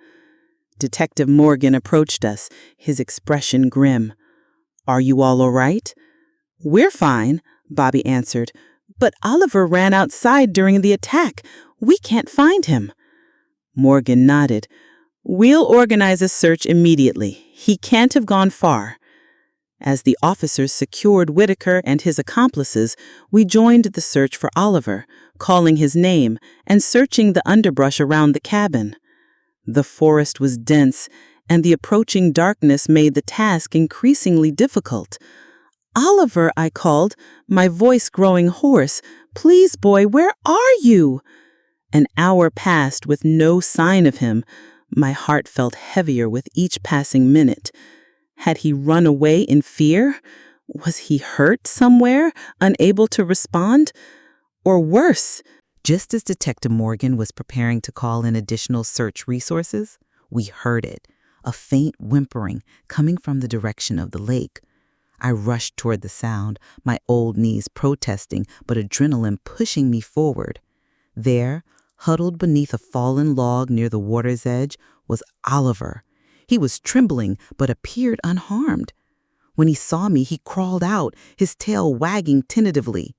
[SPEAKER 1] Detective Morgan approached us, his expression grim. "Are you all right?" "We're fine," Bobby answered, "but Oliver ran outside during the attack. We can't find him." Morgan nodded. "We'll organize a search immediately. He can't have gone far." As the officers secured Whitaker and his accomplices, we joined the search for Oliver, calling his name and searching the underbrush around the cabin. The forest was dense, and the approaching darkness made the task increasingly difficult. "Oliver," I called, my voice growing hoarse. "Please, boy, where are you?" An hour passed with no sign of him. My heart felt heavier with each passing minute. Had he run away in fear? Was he hurt somewhere, unable to respond? Or worse?
[SPEAKER 3] Just as Detective Morgan was preparing to call in additional search resources, we heard it, a faint whimpering coming from the direction of the lake. I rushed toward the sound, my old knees protesting, but adrenaline pushing me forward. There, huddled beneath a fallen log near the water's edge, was Oliver. He was trembling, but appeared unharmed. When he saw me, he crawled out, his tail wagging tentatively.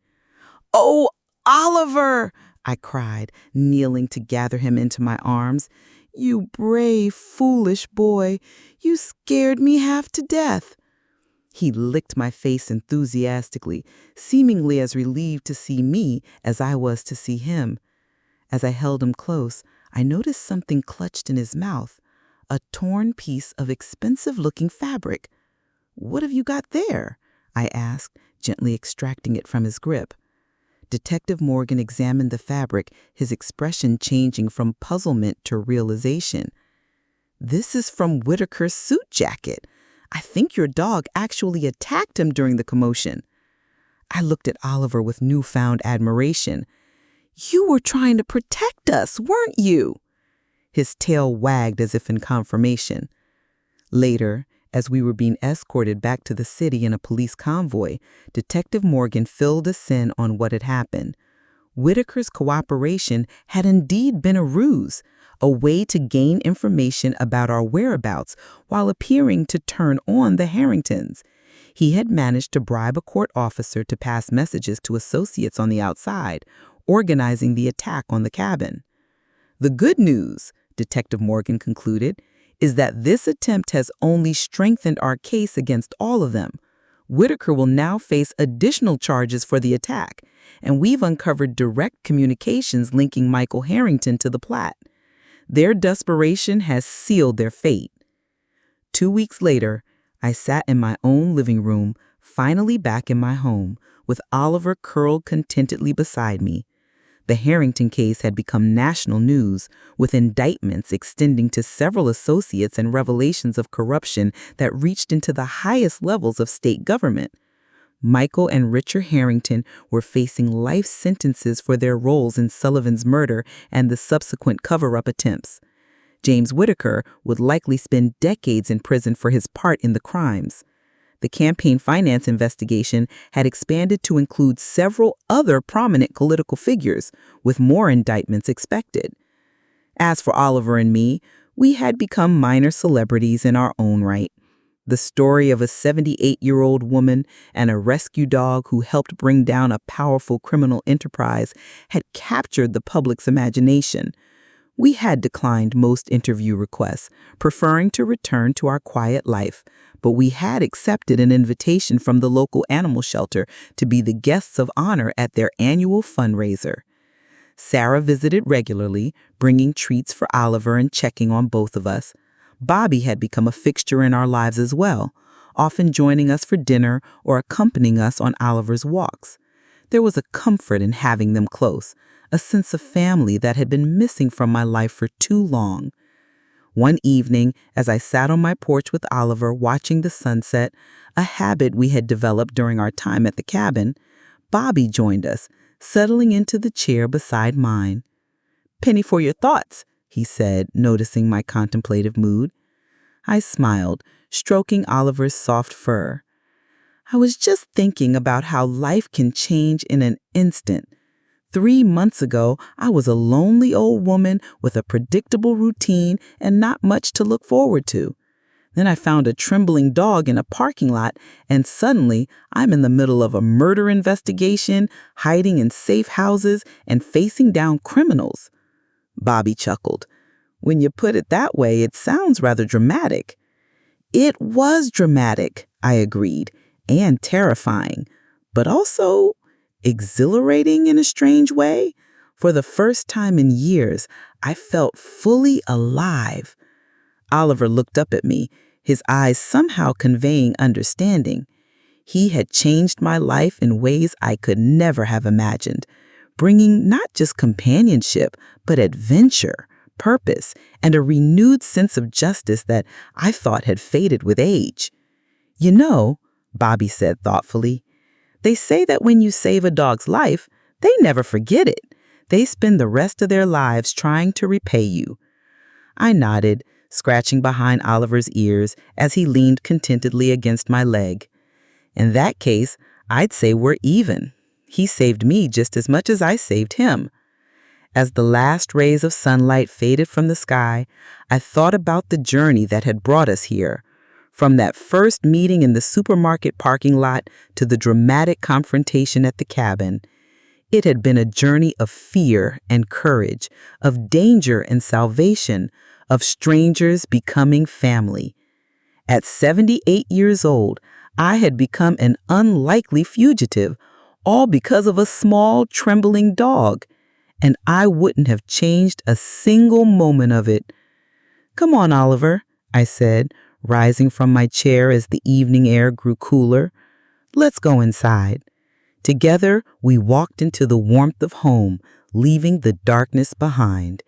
[SPEAKER 3] "Oh, Oliver!" I cried, kneeling to gather him into my arms. "You brave, foolish boy. You scared me half to death." He licked my face enthusiastically, seemingly as relieved to see me as I was to see him. As I held him close, I noticed something clutched in his mouth, a torn piece of expensive-looking fabric. "What have you got there?" I asked, gently extracting it from his grip. Detective Morgan examined the fabric, his expression changing from puzzlement to realization. "This is from Whitaker's suit jacket. I think your dog actually attacked him during the commotion." I looked at Oliver with newfound admiration. "You were trying to protect us, weren't you?" His tail wagged as if in confirmation. Later, as we were being escorted back to the city in a police convoy, Detective Morgan filled us in on what had happened. Whitaker's cooperation had indeed been a ruse, a way to gain information about our whereabouts while appearing to turn on the Harringtons. He had managed to bribe a court officer to pass messages to associates on the outside, organizing the attack on the cabin. "The good news," Detective Morgan concluded, "is that this attempt has only strengthened our case against all of them. Whitaker will now face additional charges for the attack, and we've uncovered direct communications linking Michael Harrington to the plot. Their desperation has sealed their fate." 2 weeks later, I sat in my own living room,
[SPEAKER 1] finally back in my home, with Oliver curled contentedly beside me. The Harrington case had become national news, with indictments extending to several associates and revelations of corruption that reached into the highest levels of state government. Michael and Richard Harrington were facing life sentences for their roles in Sullivan's murder and the subsequent cover-up attempts. James Whitaker would likely spend decades in prison for his part in the crimes. The campaign finance investigation had expanded to include several other prominent political figures, with more indictments expected. As for Oliver and me, we had become minor celebrities in our own right. The story of a 78-year-old woman and a rescue dog who helped bring down a powerful criminal enterprise had captured the public's imagination. We had declined most interview requests, preferring to return to our quiet life, but we had accepted an invitation from the local animal shelter to be the guests of honor at their annual fundraiser. Sarah visited regularly, bringing treats for Oliver and checking on both of us. Bobby had become a fixture in our lives as well, often joining us for dinner or accompanying us on Oliver's walks. There was a comfort in having them close, a sense of family that had been missing from my life for too long. One evening, as I sat on my porch with Oliver watching the sunset, a habit we had developed during our time at the cabin, Bobby joined us, settling into the chair beside mine. "Penny for your thoughts," he said, noticing my contemplative mood. I smiled, stroking Oliver's soft fur. "I was just thinking about how life can change in an instant. 3 months ago, I was a lonely old woman with a predictable routine and not much to look forward to. Then I found a trembling dog in a parking lot, and suddenly I'm in the middle of a murder investigation, hiding in safe houses, and facing down criminals." Bobby chuckled. "When you put it that way, it sounds rather dramatic." "It was dramatic," I agreed, "and terrifying, but also exhilarating in a strange way. For the first time in years, I felt fully alive." Oliver looked up at me, his eyes somehow conveying understanding. He had changed my life in ways I could never have imagined, bringing not just companionship, but adventure, purpose, and a renewed sense of justice that I thought had faded with age. "You know," Bobby said thoughtfully, "they say that when you save a dog's life, they never forget it. They spend the rest of their lives trying to repay you." I nodded, scratching behind Oliver's ears as he leaned contentedly against my leg. "In that case, I'd say we're even. He saved me just as much as I saved him." As the last rays of sunlight faded from the sky, I thought about the journey that had brought us here. From that first meeting in the supermarket parking lot to the dramatic confrontation at the cabin, it had been a journey of fear and courage, of danger and salvation, of strangers becoming family. At 78 years old, I had become an unlikely fugitive, all because of a small, trembling dog, and I wouldn't have changed a single moment of it. "Come on, Oliver," I said, rising from my chair as the evening air grew cooler. "Let's go inside." Together, we walked into the warmth of home, leaving the darkness behind.